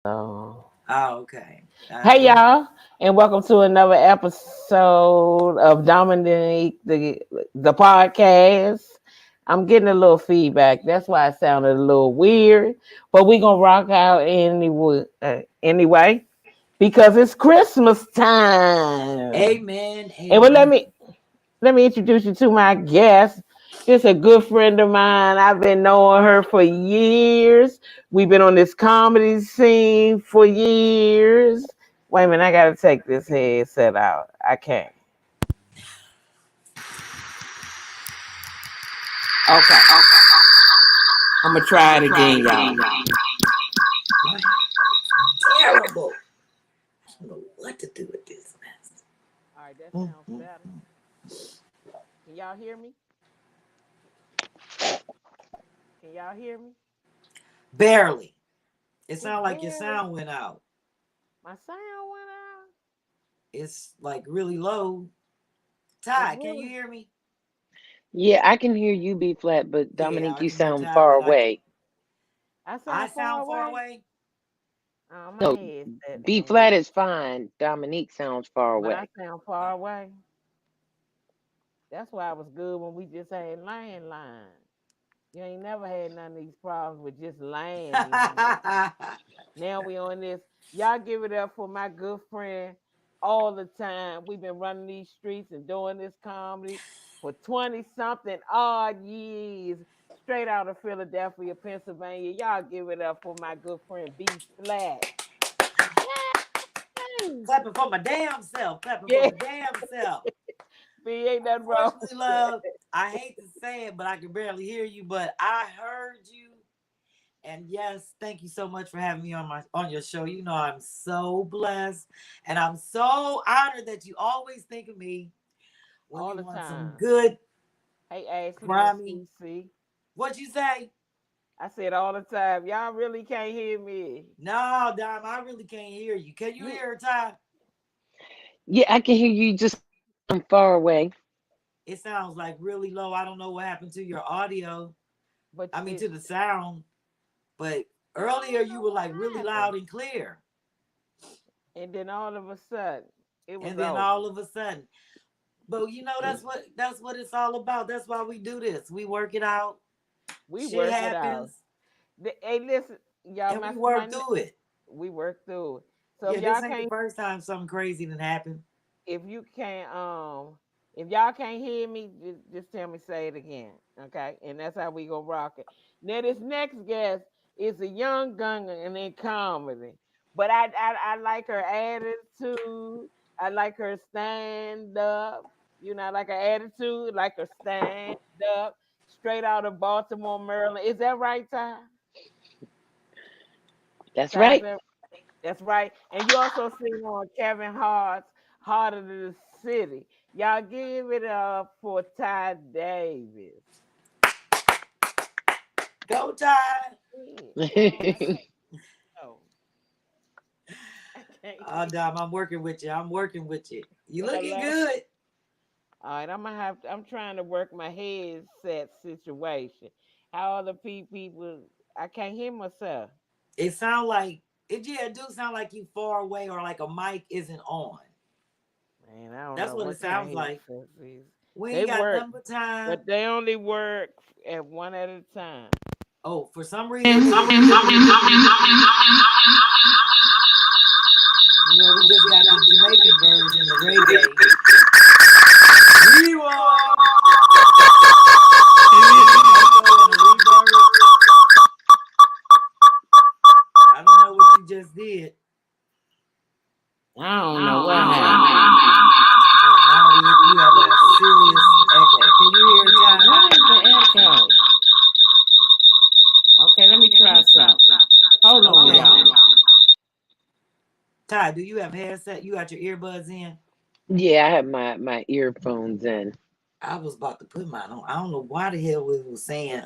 Oh. Oh, okay. Hey Well, y'all, and welcome to another episode of Dominique the podcast. I'm getting a little feedback. That's why it sounded a little weird, but we gonna rock out anyway because it's Christmas time. amen. And well, Amen. let me introduce you to my guest. This is a good friend of mine. I've been knowing her for years. We've been on this comedy scene for years. Wait a minute, I gotta take this headset out. I can't. Okay, I'm gonna try it again, y'all. My terrible. I don't know what to do with this mess. All right, that Mm, sounds mm. better. Can y'all hear me? Can y'all hear me? Barely. It Just sounds like your barely. sound went out. My sound went out. It's like really low. It's Ty, can you really. hear me? Yeah, I can hear you B flat, but Yeah, Dominique, I you can hear sound Ty, far but I can. away. I I sound far sound far away. away. My No, headset B ain't flat working, is fine. Dominique sounds far but I away. sound far away. That's why it was good when we just had landline. You ain't never had none of these problems with just landline. Now we on this. Y'all give it up for my good friend all the time. We've been running these streets and doing this comedy for 20 something odd years. Straight out of Philadelphia, Pennsylvania. Y'all give it up for my good friend B Flat. Yay! Clapping for my damn self. Clapping for Yeah, my damn self. B ain't nothing wrong with Unfortunately, that. love, I hate to say it, but I can barely hear you. But I heard you. And yes, thank you so much for having me on your show. You know I'm so blessed and I'm so honored that you always think of me when All you the want some time. good Hey Ashley, Miss grimy. CC. What'd you say? I said all the time. Y'all really can't hear me. No, Dom, I really can't hear you. Can you You hear her, Ty? Yeah, I can hear you just far away. It sounds like really low. I don't know what happened to your audio. but I mean it to the sound, but I earlier don't you know were what like really happened. loud and clear. And then all of a sudden it was And then over. all of a sudden, but you know that's what it's all about. That's why we do this. We work it out. We Shit work it out. happens, Hey, listen, y'all, and we work through it. we work through it. So Yeah, this ain't the first time something crazy done happened. if you can't if y'all can't hear me, just tell me say it again. Okay? And that's how we gonna rock it. Now this next guest is a young gun and in comedy. But I like her attitude. I like her stand up. You know, I like her attitude, like her stand up. Straight out of Baltimore, Maryland. Is that right, Ty? That's Ty, is right. that that's right. And you also sing on Kevin Hart's Heart of the City. Y'all give it up for Ty Davis. Go Tide. Yeah. Oh, I can't. Oh, I can't Oh, hear. Dom, I'm working with you. I'm working with you. You looking Hello. good. All right, I'm gonna have to. I'm trying to work my headset situation. How other people? I can't hear myself. It sound like it. Yeah, it do sound like you far away or like a mic isn't on. Man, I don't That's know what it what kind sounds of like. headsets these. We They ain't got work, nothing but time. but they only work at one at a time. Oh, for some reason we we just got the Jamaican version, the reggae. We want an echo and a reverb. I don't know what you just did. I don't know what happened. Oh, now we have a serious echo. Can you hear Ty? What is the echo? Okay, let me try something. Hold on, Okay. y'all. Ty, do you have headset? You got your earbuds in? Yeah, I have my earphones in. I was about to put mine on. I don't know why the hell we was saying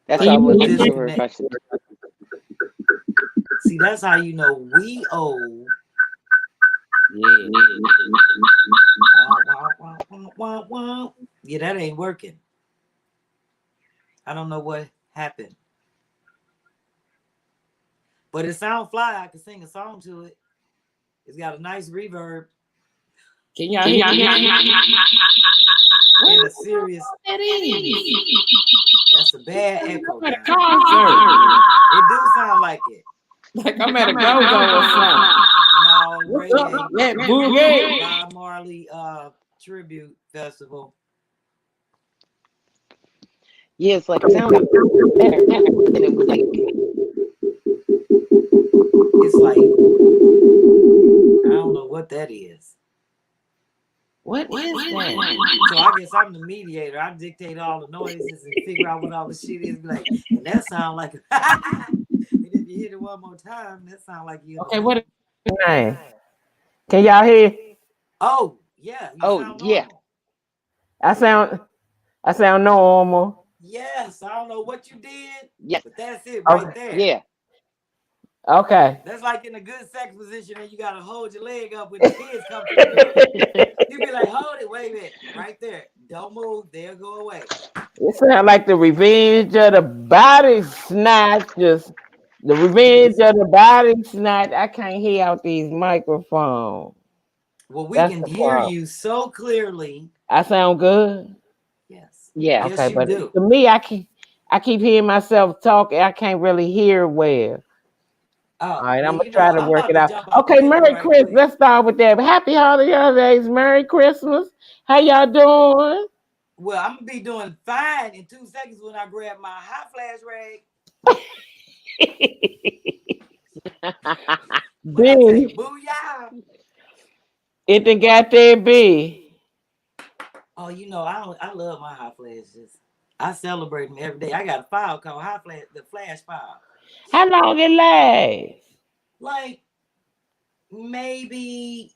That's Can why I like you wasn't hear me? sure if disconnect. I should. See, that's how you know we old. Yeah. Wah, wah, wah, wah, wah. Yeah, that ain't working. I don't know what happened. But it sounds fly. I can sing a song to it. It's got a nice reverb. Can y'all hear me? In a serious. That is. That's a bad echo. I'm at a Now. concert. It do sound like it. Like I'm at a go-go or something. No, What's up? reggae. Let boogie. Bob Marley tribute festival. Yeah, it's like it sounded better. And it was like, It's like I don't know what that is. What is that? So I guess I'm the mediator. I dictate all the noises and figure out what all the shit is. Be like, and that sound like. And if you hit it one more time, that sound like you. Okay, what is your name? Can y'all hear? Oh yeah, you oh sound yeah, normal. I sound normal. Yes, I don't know what you did, yeah, but that's it right there. yeah. Okay. That's like in a good sex position, and you gotta hold your leg up when the kids come to the door. You be like, hold it, wait a minute, right there. Don't move, they'll go away. It sounds like the revenge of the body snatchers. The revenge of the body snatch. I can't hear out these microphones. Well, we That's can the hear problem. you so clearly. I sound good. Yes. Yeah. Yes, Okay, you but do. to me, I keep hearing myself talking. I can't really hear well. All Oh, right, I'm well, gonna try to I'm work about it to out. jump out the Okay, window Merry right Christmas. quick. Let's start with that. Happy holidays, Merry Christmas. How y'all doing? Well, I'm gonna be doing fine in 2 seconds when I grab my hot flash rag. What I say? B, Booyah! it done got there, B. Oh, I love my hot flashes. I celebrate them every day. I got a file called hot flash, the flash file. How long it last? Like maybe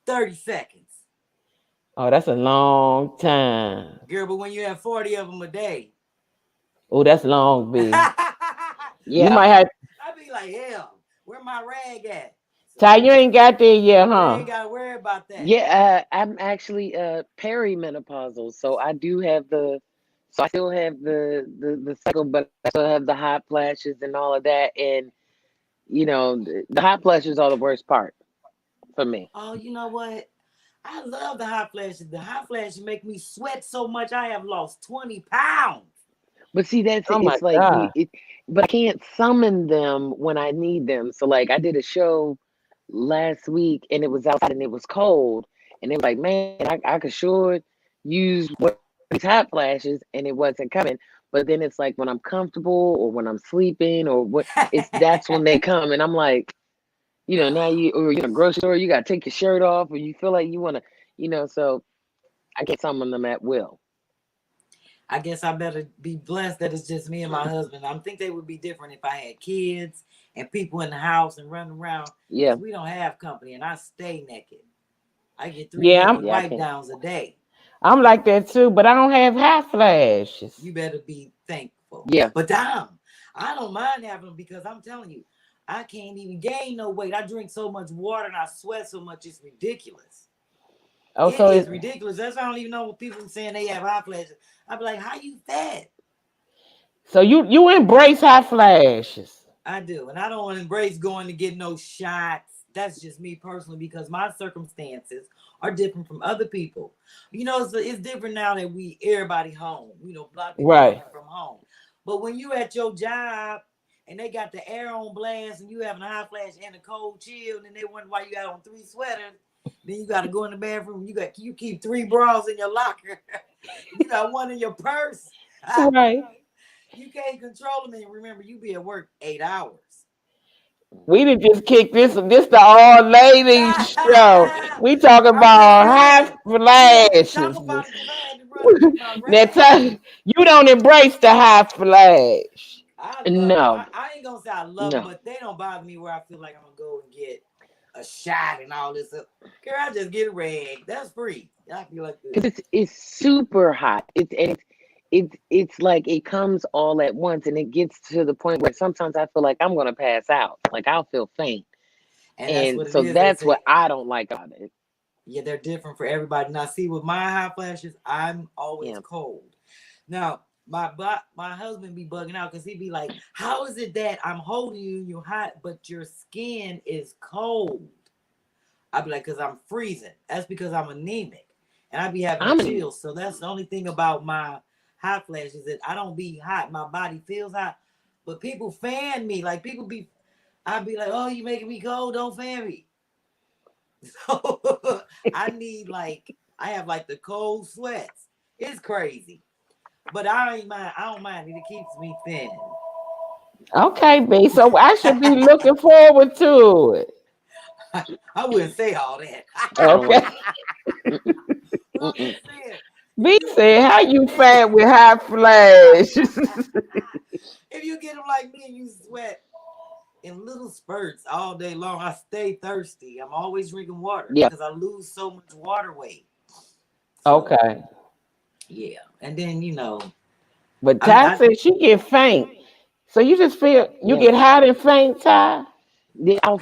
30 seconds. Oh, that's a long time. Girl, but when you have 40 of them a day, Oh, that's long, B. You Yeah. might have I be like, hell, where my rag at? So Ty, you ain't got there yet, you huh? ain't gotta worry about that. Yeah, I'm actually perimenopausal, so I do have so I still have the cycle, but I still have the hot flashes and all of that. And the hot flashes are the worst part for me. Oh, you know what? I love the hot flashes. The hot flashes make me sweat so much. I have lost 20 pounds. But see, that's it. Oh my It's like God. but I can't summon them when I need them. So like I did a show last week and it was outside and it was cold, and it was like, man, I could sure use one of these hot flashes, and it wasn't coming. But then it's like when I'm comfortable or when I'm sleeping or that's when they come, and I'm like, now or you're in a grocery store, you gotta take your shirt off, or you feel like you wanna, so I can't summon them at will. I guess I better be blessed that it's just me and my husband. I think they would be different if I had kids and people in the house and running around. Yeah, Because we don't have company and I stay naked. I get 3 Yeah, naked I'm yeah, I wipe can't. downs a day. I'm like that too, but I don't have hot flashes. You better be thankful. Yeah. But damn, I don't mind having them because I'm telling you, I can't even gain no weight. I drink so much water and I sweat so much, it's ridiculous. Oh, It so is it's ridiculous. That's why I don't even know what people saying they have hot flashes. I be like, how you fat? so you embrace hot flashes. I do. And I don't embrace going to get no shots. That's just me personally because my circumstances are different from other people. It's different now that everybody home. A lot of people Right. working from home. But when you at your job and they got the air on blast and you having a hot flash and a cold chill, and they wonder why you got on 3 sweaters, then you got to go in the bathroom. You keep 3 bras in your locker. You got one in your purse. Right. You can't control them. And remember, you be at work 8 hours. We done just kicked this the all ladies show. We talking I'm just about hot saying, we had to talk flashes. about it because I had to run and get my Now rag. you don't embrace the hot flash. I love them. No, I ain't gonna say I love them, no. but they don't bother me where I feel like I'm gonna go and get a shot and all this. Girl, I just get a rag. That's free. I feel like this. Because it's super hot. It's like it comes all at once, and it gets to the point where sometimes I feel like I'm gonna pass out. Like I'll feel faint, And that's and what it so is. They that's what say, I don't like about it. yeah, they're different for everybody. Now, see, with my hot flashes, I'm always Yeah. cold. Now, my husband be bugging out because he be like, how is it that I'm holding you, you're hot, but your skin is cold? I be like, because I'm freezing. That's because I'm anemic. And I be having I'm chills. So that's the only thing about my hot flashes that I don't be hot. My body feels hot. But people fan me. Like I be like, oh, you making me cold, don't fan me. So I need I have like the cold sweats. It's crazy. But I don't mind it. It keeps me thin. Okay, B. So I should be looking forward to it. I wouldn't say all that. Okay. But I'm just saying, if B you get said, them how like you me, fat with hot flash? if you get them like me and you sweat in little spurts all day long, I stay thirsty. I'm always drinking water yeah. because I lose so much water weight. So Okay. yeah, and then But I, Ty I said she get faint. So you just feel you Yeah. get hot and faint, Ty? Yeah, I'll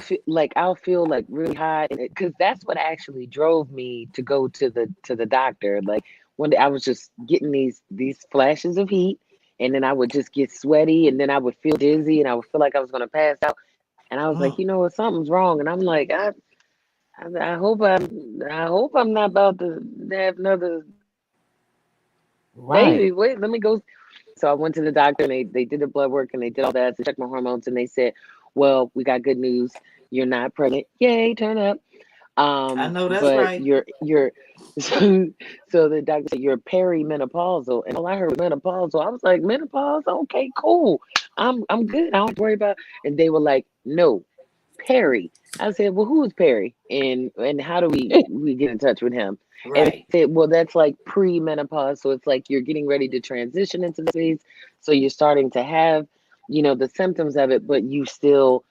feel like really hot, because that's what actually drove me to go to the doctor. Like one day I was just getting these flashes of heat, and then I would just get sweaty, and then I would feel dizzy, and I would feel like I was gonna pass out. And I was like, mm, you know what, something's wrong. And I'm like, I hope I'm not about to have another baby. Right. Wait, let me go. So I went to the doctor, and they did the blood work, and they did all that to check my hormones, and they said, well, we got good news. You're not pregnant. Yay, turn up. I know that's But right. you're so the doctor said you're perimenopausal, and all I heard was menopausal. I was like, menopause? Okay, cool. I'm good. I don't have to worry about. And they were like, no, Perry. I said, well, who is Perry, and how do we get in touch with him? And Right. they said, well, that's like pre-menopause, so it's like you're getting ready to transition into the phase, so you're starting to have, the symptoms of it, but you still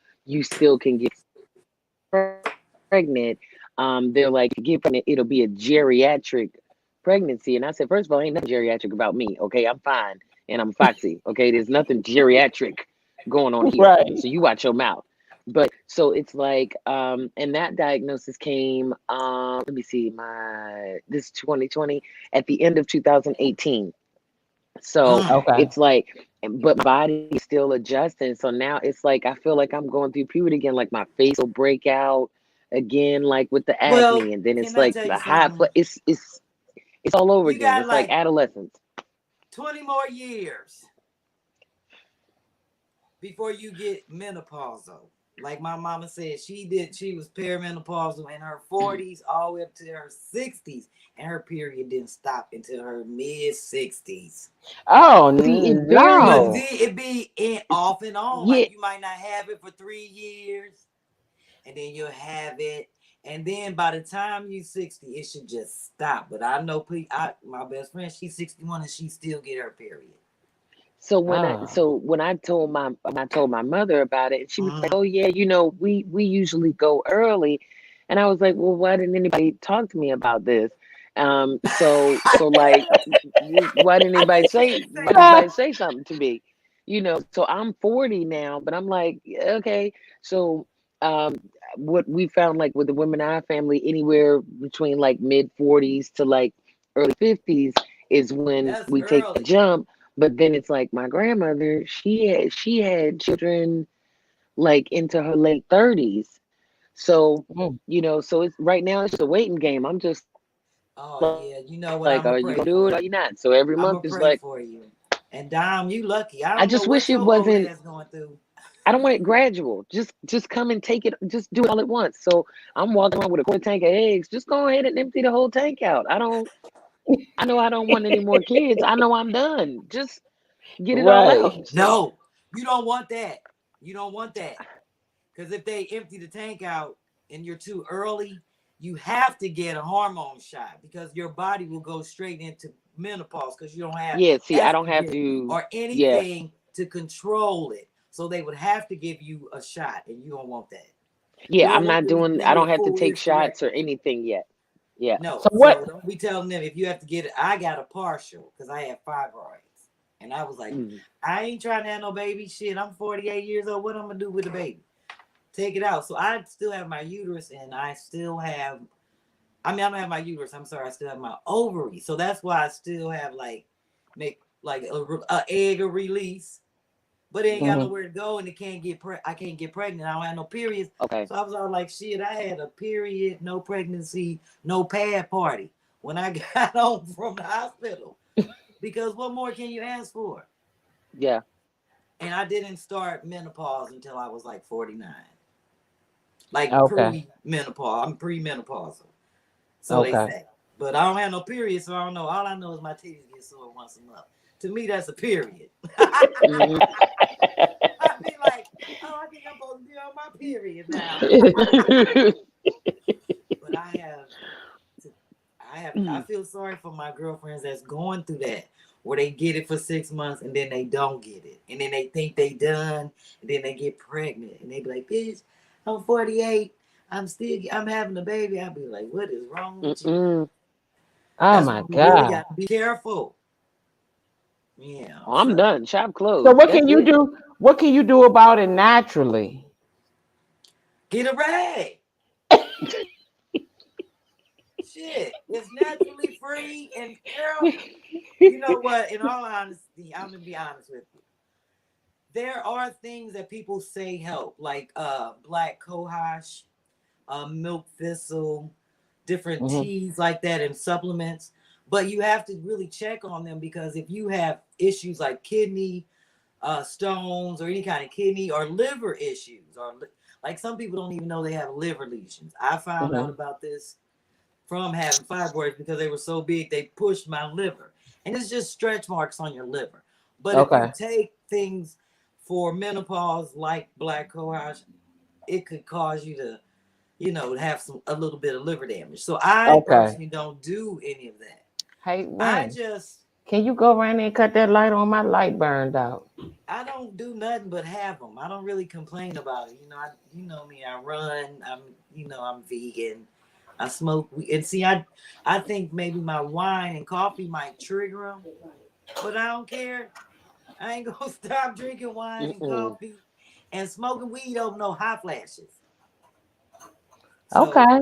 can get pregnant. They're like, to get pregnant, it'll be a geriatric pregnancy. And I said, first of all, ain't nothing geriatric about me. Okay, I'm fine and I'm foxy. Okay, there's nothing geriatric going on here. Right. So you watch your mouth. But so it's like, and that diagnosis came, let me see, this 2020 at the end of 2018. So Mm. Okay. it's like, but my body is still adjusting. So now it's like I feel like I'm going through puberty again. Like my face will break out again, like with the Well, acne, and then it's can I like tell you the hot. something? It's all over You again. got It's like like adolescence. 20 more years before you get menopausal. Like my mama said, she was perimenopausal in her 40s all the way up to her 60s, and her period didn't stop until her mid 60s. Oh See, it But varies. no. then it be in off and on. Yeah. Like you might not have it for 3 years, and then you'll have it. And then by the time you 60, it should just stop. But I know my best friend, she's 61 and she still get her period. So when I Oh. so when I told my mother about it, she was like, Mm. "Oh yeah, we usually go early," and I was like, "Well, why didn't anybody talk to me about this?" So like, why didn't I anybody think she say didn't why say didn't that. anybody say something to me? So I'm 40 now, but I'm like, yeah, okay. So um, what we found, like with the women in our family, anywhere between like mid 40s to like early 50s is when That's we take the early. jump. But then it's like my grandmother, she had children like into her late 30s. So, Mm. so it's right now it's just a waiting game. I'm just Oh like, are yeah, you you gonna know do what? it? I'm Are gonna you pray not? So for every you. month it's like, I'm gonna pray for you. And Dom, you lucky. I I don't just know wish what it your old wasn't ass going through. I don't want it gradual. Just come and take it, just do it all at once. So I'm walking around with a quarter tank of eggs. Just go ahead and empty the whole tank out. I know I don't want any more kids. I know I'm done. Just get it all out. Right. So No, you don't want that. You don't want that. Because if they empty the tank out and you're too early, you have to get a hormone shot because your body will go straight into menopause because you don't have yeah, see, I don't have estrogen to. or Yeah, anything to control it. So they would have to give you a shot, and you don't want that. yeah, You don't I'm want not them to doing. give I you a don't have to full take shots or hysterectomy. anything yet. Yeah. No, So what? so don't be telling them if you have to get it. I got a partial because I have fibroids, and I was like, Mm. I ain't trying to have no baby. Shit, I'm 48 years old. What I'm gonna do with the baby? Take it out. So I still have my uterus, and I still have. I mean, I don't have my uterus. I'm sorry. I still have my ovary. So that's why I still have make like a egg or release, but it ain't got Mm-hmm. nowhere to go, and it can't get I can't get pregnant. I don't have no periods. Okay. So I was all like, shit, I had a period, no pregnancy, no pad party when I got home from the hospital. Because what more can you ask for? Yeah. And I didn't start menopause until I was like 49. Like Okay. pre-menopause. I'm pre-menopausal. So they Okay. say. But I don't have no period, so I don't know. All I know is my titties get sore once a month. To me, that's a period. Mhm. I'd be like, oh, I think I'm supposed to be on my period now. But I feel sorry for my girlfriends that's going through that, where they get it for 6 months and then they don't get it. And then they think they done, and then they get pregnant. And they be like, bitch, I'm 48. I'm having a baby. I'll be like, what is wrong with you? Mm-mm. Oh That's my why we really God. got to be careful. Yeah. Oh, I'm So done. Shop So closed. what That's can you it. do? What can you do about it naturally? get a rag. Shit. It's naturally free. And girl, you know what? In all honesty, I'm gonna be honest with you. There are things that people say help, like black cohosh, milk thistle, different Mm-hmm. teas like that, and supplements. But you have to really check on them, because if you have issues like kidney stones, or any kind of kidney or liver issues, or like some people don't even know they have liver lesions. I found out Mm-hmm. about this from having fibroids because they were so big they pushed my liver, and it's just stretch marks on your liver. But if you Okay. take things for menopause like black cohosh, it could cause you to, have a little bit of liver damage. So I Okay. personally don't do any of that. Hey, I Ren, just can you go around there and cut that light on? My light burned out. I don't do nothing but have them. I don't really complain about it. You know me. I run. I'm vegan. I smoke. And see, I think maybe my wine and coffee might trigger them, but I don't care. I ain't gonna stop drinking wine and Mm-mm. coffee, and smoking weed over no hot flashes. So Okay.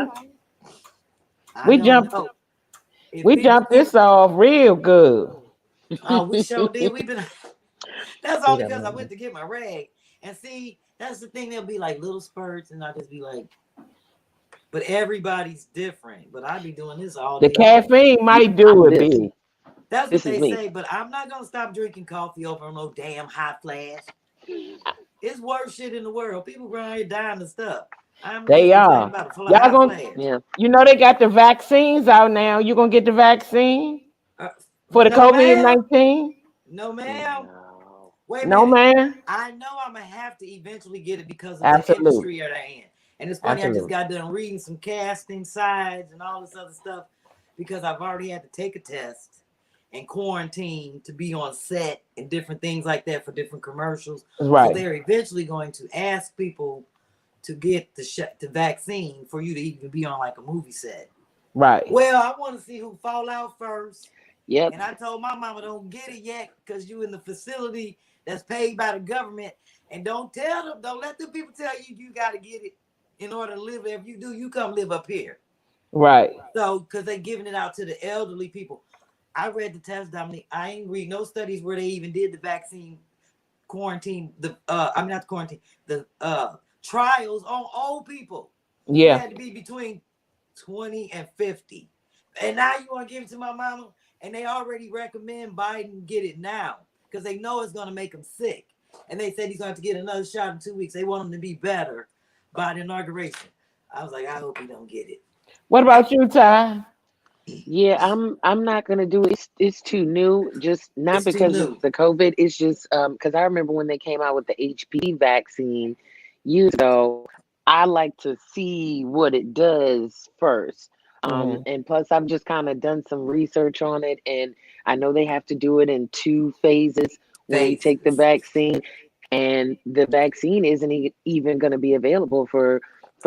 I We don't jumped know if we people jumped this keep. off real good. Oh, we sure did. We've been. That's See all that because I man. went to get my rag. And see, that's the thing. There'll be like little spurts, and I'll just be like, but everybody's different. But I be doing this all The day long. caffeine might do I'm it, this. B. That's what This is they me. say. But I'm not gonna stop drinking coffee over no damn hot flash. It's worse shit in the world. People around here dying of stuff. I'm just They complaining are. about a Y'all hot gonna, flash. Yeah. you know, they got the vaccines out now. You gonna get the vaccine Uh, for the no, COVID ma'am. 19? No, ma'am. No. Wait a No, minute. man. I know I'm gonna have to eventually get it because of the Absolutely. industry they're in. And it's funny, I just Absolutely. got done reading some casting sides and all this other stuff because I've already had to take a test and quarantine to be on set and different things like that for different commercials. So Right. they're eventually going to ask people to get the vaccine for you to even be on like a movie set. Right. Well, I want to see who fall out first. Yep. And I told my mama, don't get it yet because you in the facility that's paid by the government. And don't let the people tell you you got to get it in order to live. If you do, you come live up here. Right. So, because they giving it out to the elderly people. I read the test, Dominique. I ain't read no studies where they even did the vaccine quarantine, not the quarantine, the trials on old people. You Yeah. had to be between 20 and 50. And now you want to give it to my mama? And they already recommend Biden get it now because they know it's going to make him sick. And they said he's going to have to get another shot in 2 weeks. They want him to be better by the inauguration. I was like, I hope he don't get it. What about you, Ty? Yeah, I'm not gonna do it. It's too new. Just not It's too because it's new. the COVID. It's just because I remember when they came out with the HPV vaccine years ago. I like to see what it does first. Mm-hmm. And plus I've just kind of done some research on it, and I know they have to do it in 2 phases when you take the Phases. vaccine, and the vaccine isn't even going to be available for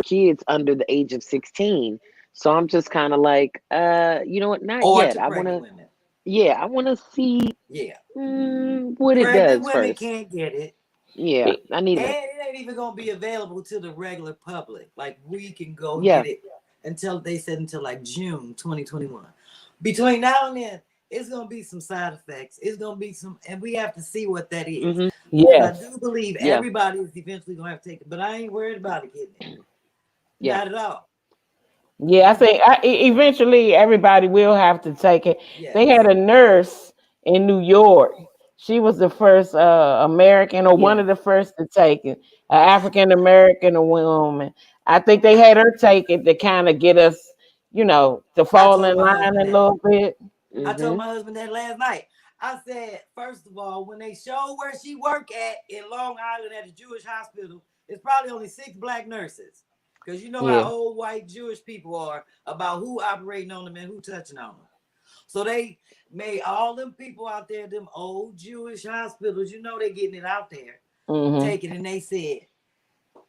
kids under the age of 16. So I'm just kind of like, you know what? Not Or yet. to I want pregnant to, women. yeah, I want to see Yeah. what it Pregnant does women first. can't get it. Yeah, I need And to. it ain't even gonna be available to the regular public. Like we can go and Yeah, get it until they said until like June 2021. Between now and then, it's gonna be some side effects. It's gonna be some, and we have to see what that is. Mm-hmm. Because I Yes. do believe Yeah. everybody is eventually gonna have to take it, but I ain't worried about it getting it. Yeah. Not at all. Yeah, I think eventually everybody will have to take it. They had Yes. a nurse in New York. She was the first American, or one Yeah. of the first to take it. An African American woman. I think they had her take it to kind of get us, to I fall told in my line husband a that. little bit. I told Mm-hmm. my husband that last night. I said, first of all, when they show where she work at in Long Island at a Jewish hospital, it's probably only 6 black nurses. Because you know how Yeah. old white Jewish people are about who operating on them and who touching on them. So they made all them people out there, them old Jewish hospitals, they getting it out there, Hmm. taking, and they said,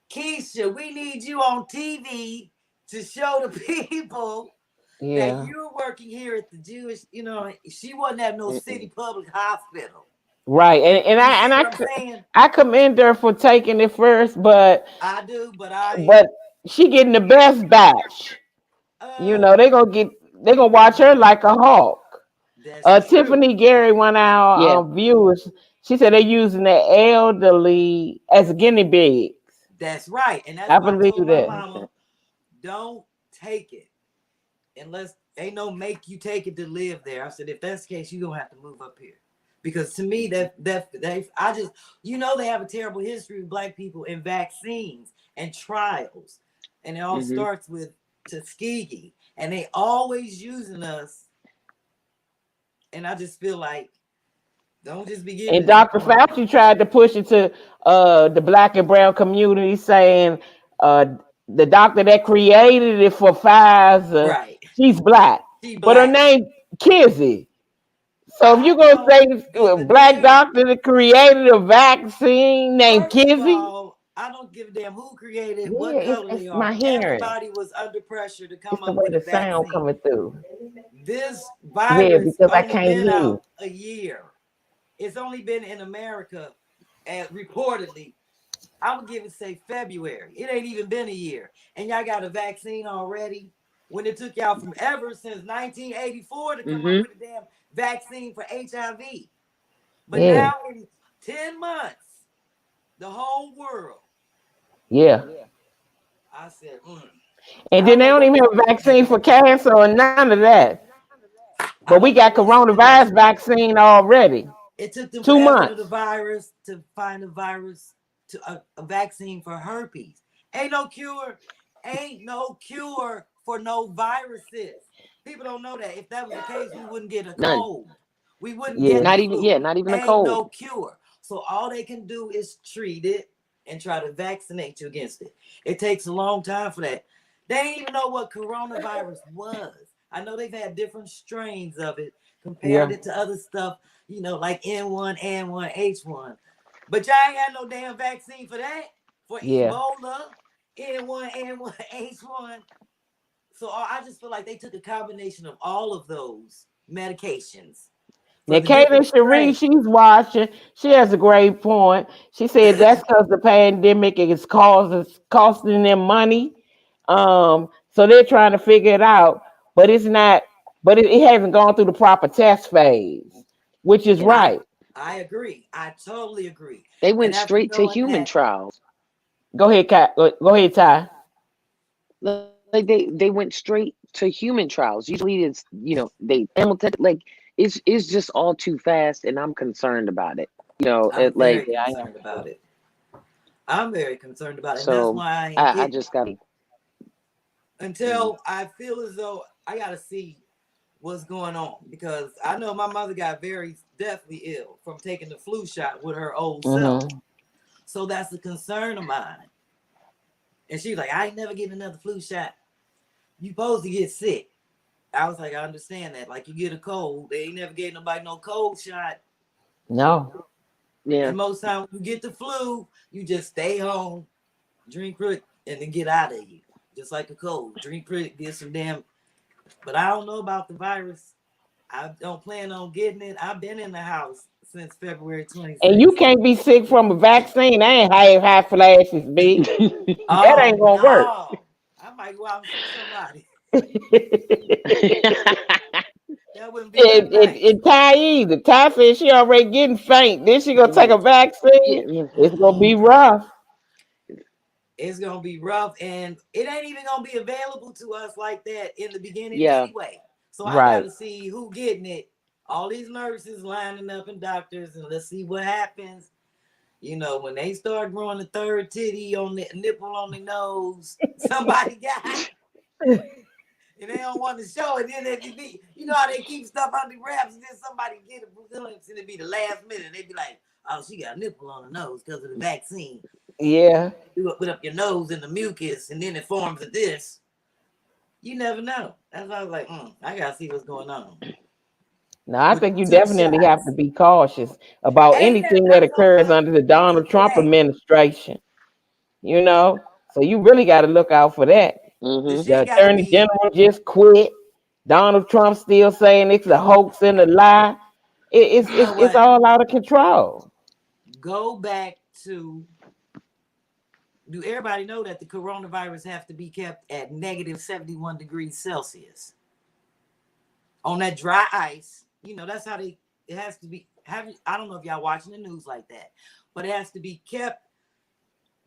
Keisha, we need you on TV to show the people that Yeah. you're working here at the Jewish, she wasn't at no Mm-mm. city public hospital. Right. And You I see and what I I'm c- saying? I commend her for taking it first, but I do, but I ain't. but she getting the best batch. Uh, They gonna watch her like a hawk. that's true. Tiffany Gary, one of our Yeah. viewers, she said they're using the elderly as guinea pigs. That's right, and that's I why I believe told my that. mama, don't take it unless ain't no make you take it to live there. I said, if that's the case, you gonna have to move up here. Because to me, that I just they have a terrible history with black people and vaccines and trials, and it all Mm-hmm. starts with Tuskegee, and they always using us. And I just feel like don't just be giving And it. Dr. Fauci tried to push it to the black and brown community, saying uh, the doctor that created it for Pfizer, Right. she's black, She but her black. name Kizzy. So if I you're gonna don't say give a black damn. doctor that created a vaccine named First of Kizzy, all, I don't give a damn who created, yeah, what it's, color they it's are. my hearing. Everybody was under pressure to come It's the up way with a the sound vaccine. coming through. This Yeah, virus because I only can't been hear you. out a year. It's only been in America, and reportedly, I would give it say February. It ain't even been a year, and y'all got a vaccine already. When it took y'all from ever since 1984 to come up Mm-hmm. with a damn vaccine for HIV, but Yeah, now in 10 months, the whole world. yeah. I said, And I then don't they know don't what even they have a doing vaccine here. for cancer or none of that. But I we don't know got what shit they coronavirus vaccine already. It took them Two forever to months. the virus to find a virus to a vaccine for herpes. Ain't no cure. Ain't no cure for no viruses. People don't know that. If that was the case, we wouldn't get a None. cold. We wouldn't Yeah. get the Not even. flu. Yeah. Not even a Ain't cold. no cure. So all they can do is treat it and try to vaccinate you against it. It takes a long time for that. They ain't even know what coronavirus was. I know they've had different strains of it, compared Yeah. it to other stuff, like N1, N1, H1. But y'all ain't had no damn vaccine for that. For Yeah. Ebola, N1, N1, H1. So I just feel like they took a combination of all of those medications for Now, the Katie different Cherie, strains. she's watching. She has a great point. She said that's because the pandemic is costing them money. So they're trying to figure it out, but it's not. But it hasn't gone through the proper test phase, which is And I right. I agree. I totally agree. They And went after straight to knowing human that, trials. Go ahead, Go ahead, Ty. Like they went straight to human trials. Usually it's they animal test. Like it's just all too fast, and I'm concerned about it. I'm very Like Yeah, I am concerned about too. it. I'm very concerned about it. And that's so. why I ain't I getting just got. Mm, until I feel as though I gotta see what's going on, because I know my mother got very deathly ill from taking the flu shot with her old self. Mm-hmm. So that's a concern of mine. And she's like, I ain't never getting another flu shot. You supposed to get sick. I was like, I understand that. Like you get a cold. They ain't never gave nobody no cold shot. No. yeah. And most times you get the flu, you just stay home, drink it, and then get out of you. Just like a cold. Drink it, get some damn. But I don't know about the virus. I don't plan on getting it. I've been in the house since February And you 26th. can't be sick from a vaccine. I ain't high flashes, B. That ain't Oh gonna work. no. I might go out and shoot somebody. That wouldn't be nothing nice. And Ty either. Ty said she already getting faint. Then she gonna take a vaccine. It's gonna be rough. It's gonna be rough, and it ain't even gonna be available to us like that in the beginning Yeah. anyway. So I Right. gotta see who getting it. All these nurses lining up and doctors, and let's see what happens. You know, when they start growing the third titty on the nipple on the nose, somebody got it, and they don't want to show it. Then they be, you know how they keep stuff under wraps, and then somebody get a glimpse, and it be the last minute. They be like, "Oh, she got a nipple on her nose because of the vaccine." Yeah. You put up your nose in the mucus, and then it forms a this. You never know. That's why I was like, I gotta see what's going on. Now I With think the you two definitely have to shots. be cautious about And anything that that's what I'm occurs saying. under the Donald Trump Correct. administration. You know, so you really got to look out for that. The Mm-hmm. The shit gotta attorney be, general just quit. Donald Trump still saying it's a hoax and a lie. you know It's what? all out of control. Go back to, do everybody know that the coronavirus have to be kept at negative 71 degrees Celsius on that dry ice? You know, that's how they, it has to be. I don't know if y'all watching the news like that, but it has to be kept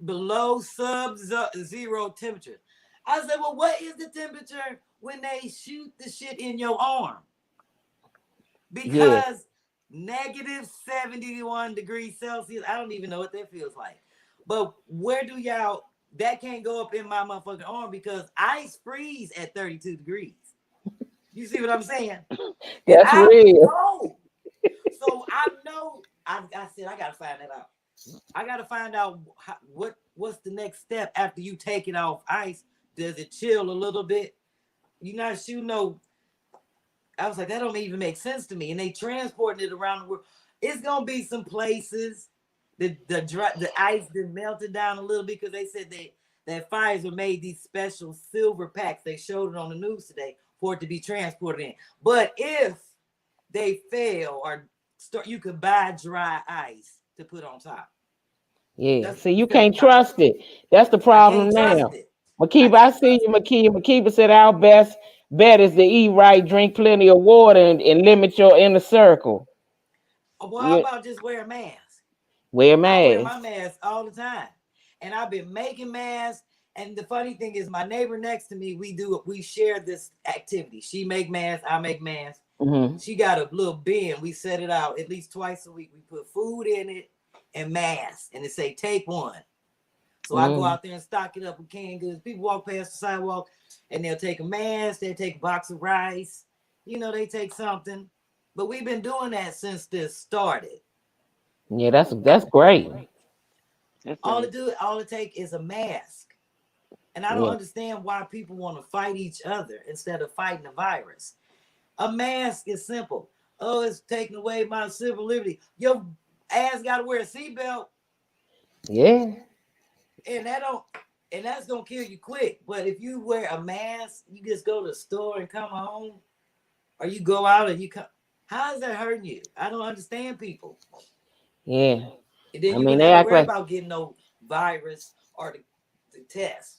below sub-zero temperature. I said, well, what is the temperature when they shoot the shit in your arm? Yeah. Because negative 71 degrees Celsius, I don't even know what that feels like. But where do y'all, that can't go up in my motherfucking arm because ice freeze at 32 degrees. You see what I'm saying? And That's I real. know. So I know, I said, I got to find that out. I got to find out what's the next step after you take it off ice. Does it chill a little bit? You're not shooting no. I was like, that don't even make sense to me. And they transporting it around the world. It's gonna be some places the ice then melted down a little bit because they said that Pfizer made these special silver packs. They showed it on the news today for it to be transported in. But if they fail or start, you could buy dry ice to put on top. Yeah. That's See, you because can't trust it. That's the I can't problem trust now. it. I Makiba, I can't see trust you, it. Makiba. Makiba said our best bet is to eat right, drink plenty of water, and limit your inner circle. Well, how You about just wear a mask? wear I wear my masks. mask all the time, and I've been making masks. And the funny thing is, my neighbor next to me, we share this activity. She make masks, I make masks. Hmm. She got a little bin. We set it out at least twice a week. We put food in it and masks, and it say take one. So I go Mm. out there and stock it up with canned goods. People walk past the sidewalk, and they'll take a mask. They take a box of rice. You know, they take something. But we've been doing that since this started. Yeah, that's great. That's All nice. it do, all it take is a mask. And I don't Yeah. understand why people want to fight each other instead of fighting the virus. A mask is simple. Oh, it's taking away my civil liberty. Your ass got to wear a seatbelt, Yeah. and that's gonna kill you quick. But if you wear a mask, you just go to the store and come home, or you go out and you come. How is that hurting you? I don't understand people. Yeah. And then I you mean, wouldn't they have to act worry like about getting no virus or the test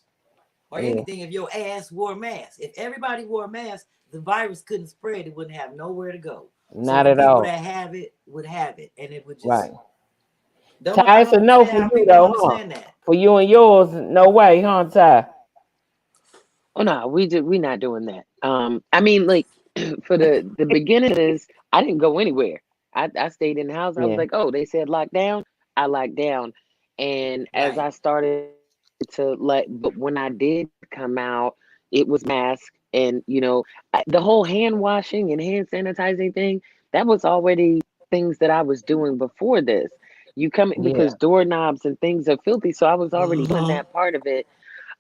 or yeah. anything if your ass wore a mask. If everybody wore a mask, the virus couldn't spread. It wouldn't have nowhere to go. So Not the at people all. that have it would have it, and it would Right. just don't know. Ty, I it's don't a no understand for how you people don't though, huh? understand that. For you and yours, no way, huh, Ty? Oh no, we not doing that. I mean, like for the beginning of this, I didn't go anywhere. I stayed in the house. I was Yeah. like, oh, they said lockdown. I locked down, and as I Right. started to but when I did come out, it was mask, and the whole hand washing and hand sanitizing thing. That was already things that I was doing before this. You come Yeah. because doorknobs and things are filthy, so I was already doing Mm-hmm. that part of it.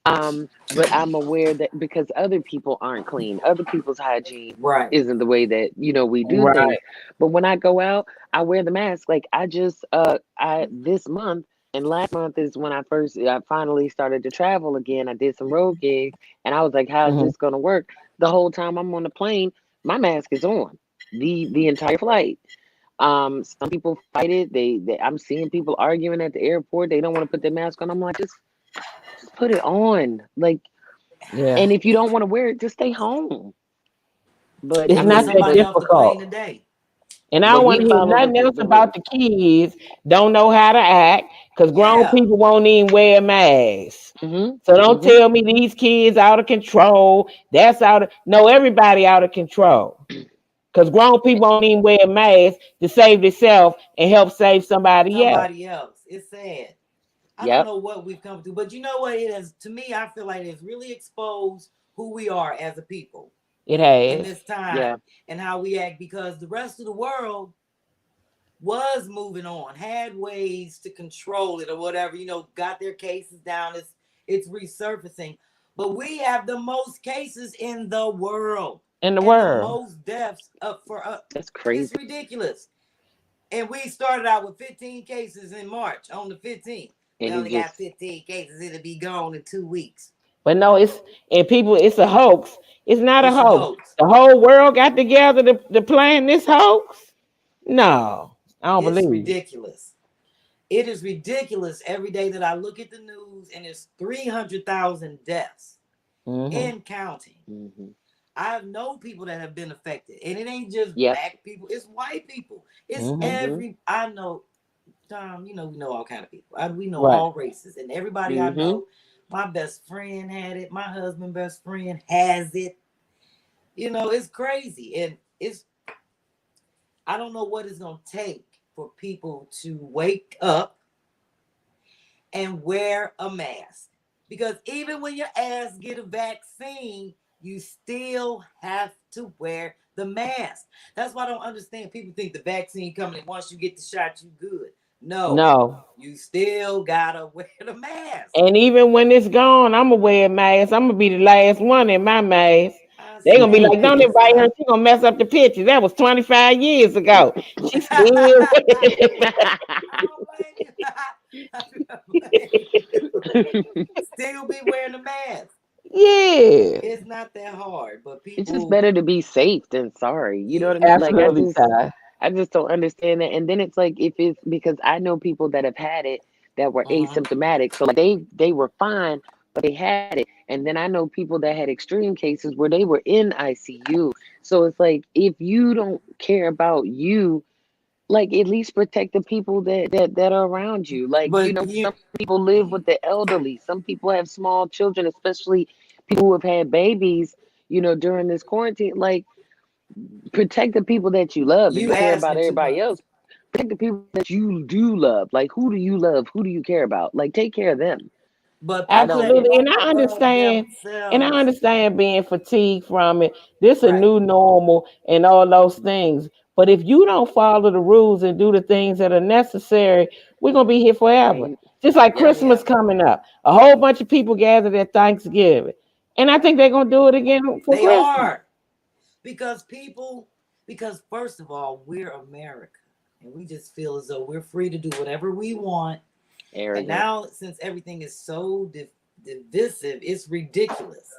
But I'm aware that because other people aren't clean, other people's hygiene Right. isn't the way that we do things. Right. But when I go out, I wear the mask. Like I just I this month and last month is when I finally started to travel again. I did some road gigs and I was like, how is Hmm. this gonna work? The whole time I'm on the plane, my mask is on the entire flight. Some people fight it. I'm seeing people arguing at the airport. They don't want to put their mask on. I'm like, just put it on. Like, Yeah. and if you don't want to wear it, just stay home. But It's I I get not mean, that somebody off the difficult. plane today. And I but don't he want to hear followed nothing else the about rules. the kids don't know how to act because grown Yeah. people won't even wear masks. Mhm. So don't Mhm. tell me these kids out of control. That's out of no everybody out of control. Because grown people won't even wear masks to save themselves and help save somebody else. Somebody else. It's sad. I don't Yep. know what we've come to, but you know what? It has, to me, I feel like it's really exposed who we are as a people It in has. this time Yeah. and how we act because the rest of the world was moving on, had ways to control it or whatever, got their cases down. It's resurfacing. But we have the most cases in the world In the and the world. most deaths up for That's it's crazy. ridiculous. And we started out with 15 cases in March on the 15th. We And it only got just 15 cases. It'll be gone in 2 weeks. But no, it's and people, it's a hoax. It's not a It's a hoax. hoax. The whole world got together to plan this hoax. No, I don't It's believe it. ridiculous. It is ridiculous every day that I look at the news and it's 300,000 deaths Hmm. in counting. mhm. I know people that have been affected, and it ain't just Yep. black people; it's white people. It's Hmm. Mhm. every I know. Tom, we know all kind of people. We know Right. all races, and everybody I Mhm. know. My best friend had it. My husband' best friend has it. It's crazy, and it's I don't know what it's gonna take for people to wake up and wear a mask. Because even when your ass get a vaccine, you still have to wear the mask. That's why I don't understand. People think the vaccine coming and once you get the shot, you good. No, No. you still gotta wear the mask. And even when it's gone, I'm gonna wear a mask. I'm gonna be the last one in my mask. I They say gonna be that like, all "Don't the invite her. time. She gonna mess up the picture." That was 25 years ago. She still. I don't blame you. I don't blame you. Still be wearing the mask. Yeah. It's not that hard, but It's just people, better to be safe than sorry. You know yeah, what I mean? Like Absolutely, Ty. I just don't understand that. And then it's like if it's because I know people that have had it that were uh-huh. asymptomatic. So like they were fine, but they had it. And then I know people that had extreme cases where they were in ICU. So it's like if you don't care about you, like at least protect the people that are around you. Like, you But know, some people live with the elderly. Some people have small children, especially people who have had babies, during this quarantine. Like protect the people that you love. If you you care about asking too everybody much. else, protect the people that you do love. Like who do you love? Who do you care about? Like take care of them. But I people don't that get it. Absolutely. don't love And I themselves, understand being fatigued from it. This a right? new normal and all those things. But if you don't follow the rules and do the things that are necessary, we're gonna be here forever. Ain't Just like yep. Christmas Forever. coming up. A whole bunch of people gathered at Thanksgiving. And I think they're gonna do it again for They Christmas. are because people. Because first of all, we're America, and we just feel as though we're free to do whatever we want. And Arrogant. now, since everything is so divisive, it's ridiculous.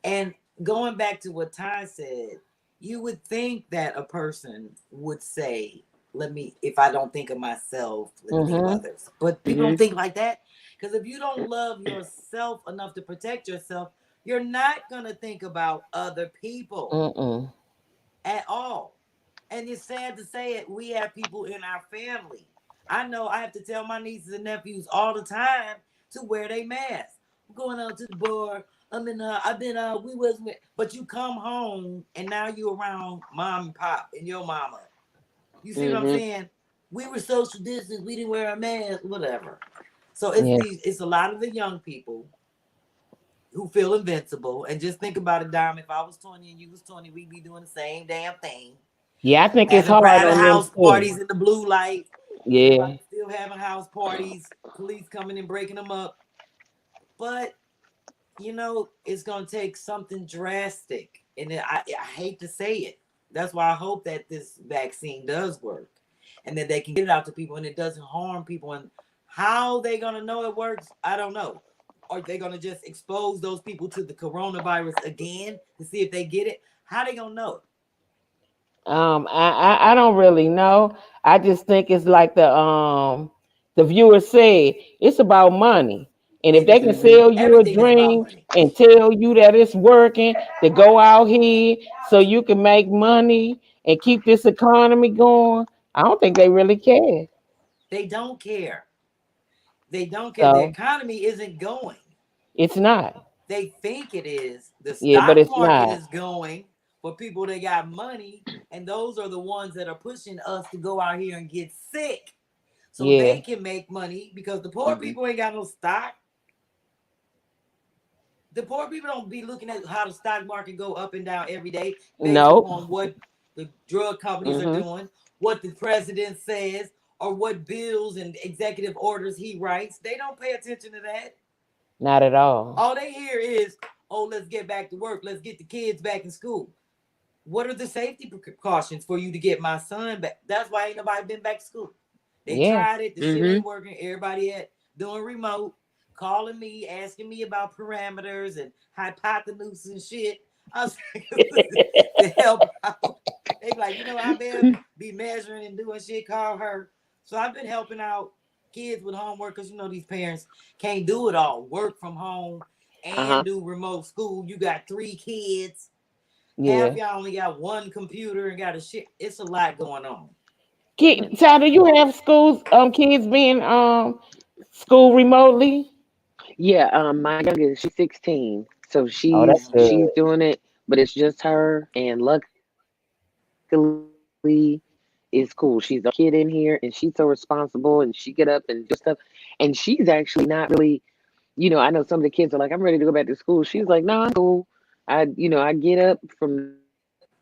And going back to what Ty said, you would think that a person would say, let me, if I don't think of myself, let me think of Mm-hmm. others. But people Hmm. don't think like that. Because if you don't love yourself enough to protect yourself, you're not going to think about other people Mm-mm. at all. And it's sad to say it, we have people in our family. I know I have to tell my nieces and nephews all the time to wear their mask. I'm going out to the bar. I've been we was but you come home and now you around mom and pop and your mama. You see what I'm Hmm. saying? We were social distance, we didn't wear a mask, whatever. So Yeah. it's a lot of the young people who feel invincible. And just think about it, Dom. If I was 20 and you was 20, we'd be doing the same damn thing, Yeah, I think it's having hard private on them house too. parties in the blue light. Yeah. Everybody still having house parties, police coming and breaking them up. But it's gonna take something drastic, and I hate to say it. That's why I hope that this vaccine does work, and that they can get it out to people, and it doesn't harm people. And how they gonna know it works, I don't know. Are they gonna just expose those people to the coronavirus again to see if they get it? How they gonna know it? I don't really know. I just think it's like the viewer said, it's about money. And if It they is. can Mm-hmm. sell you a Everything is about dream money. and tell you that it's working to go out here so you can make money and keep this economy going, I don't think they really care. They don't care. They don't care. The So economy isn't going. it's not. They think it is. The Yeah, but stock it's market not. is going for people that got money, and those are the ones that are pushing us to go out here and get sick so Yeah. they can make money because the poor Mm-hmm. people ain't got no stock. The poor people don't be looking at how the stock market go up and down every day based Nope. upon what the drug companies are Mm-hmm. doing, what the president says, or what bills and executive orders he writes. They don't pay attention to that. Not at all. All they hear is, oh, let's get back to work. Let's get the kids back in school. What are the safety precautions for you to get my son back? That's why ain't nobody been back to school. They Yeah. tried it. The shit Mm-hmm. ain't working. Everybody at doing remote, calling me, asking me about parameters and hypotenuse and shit. I was to help out. They be like, I better be measuring and doing shit. Call her. So I've been helping out kids with homework because these parents can't do it all. Work from home and Uh-huh. do remote school. You got 3 kids. Half Yeah. y'all only got one computer and got a shit. It's a lot going on. Ty, do you have schools kids being school remotely? Yeah, my youngest, she's 16. So Oh, that's she's good. doing it, but it's just her. And luckily it's cool. She's the only kid in here and she's so responsible and she get up and do stuff. And she's actually not really, I know some of the kids are like, I'm ready to go back to school. She's like, no, I'm cool. I get up from the bed and get to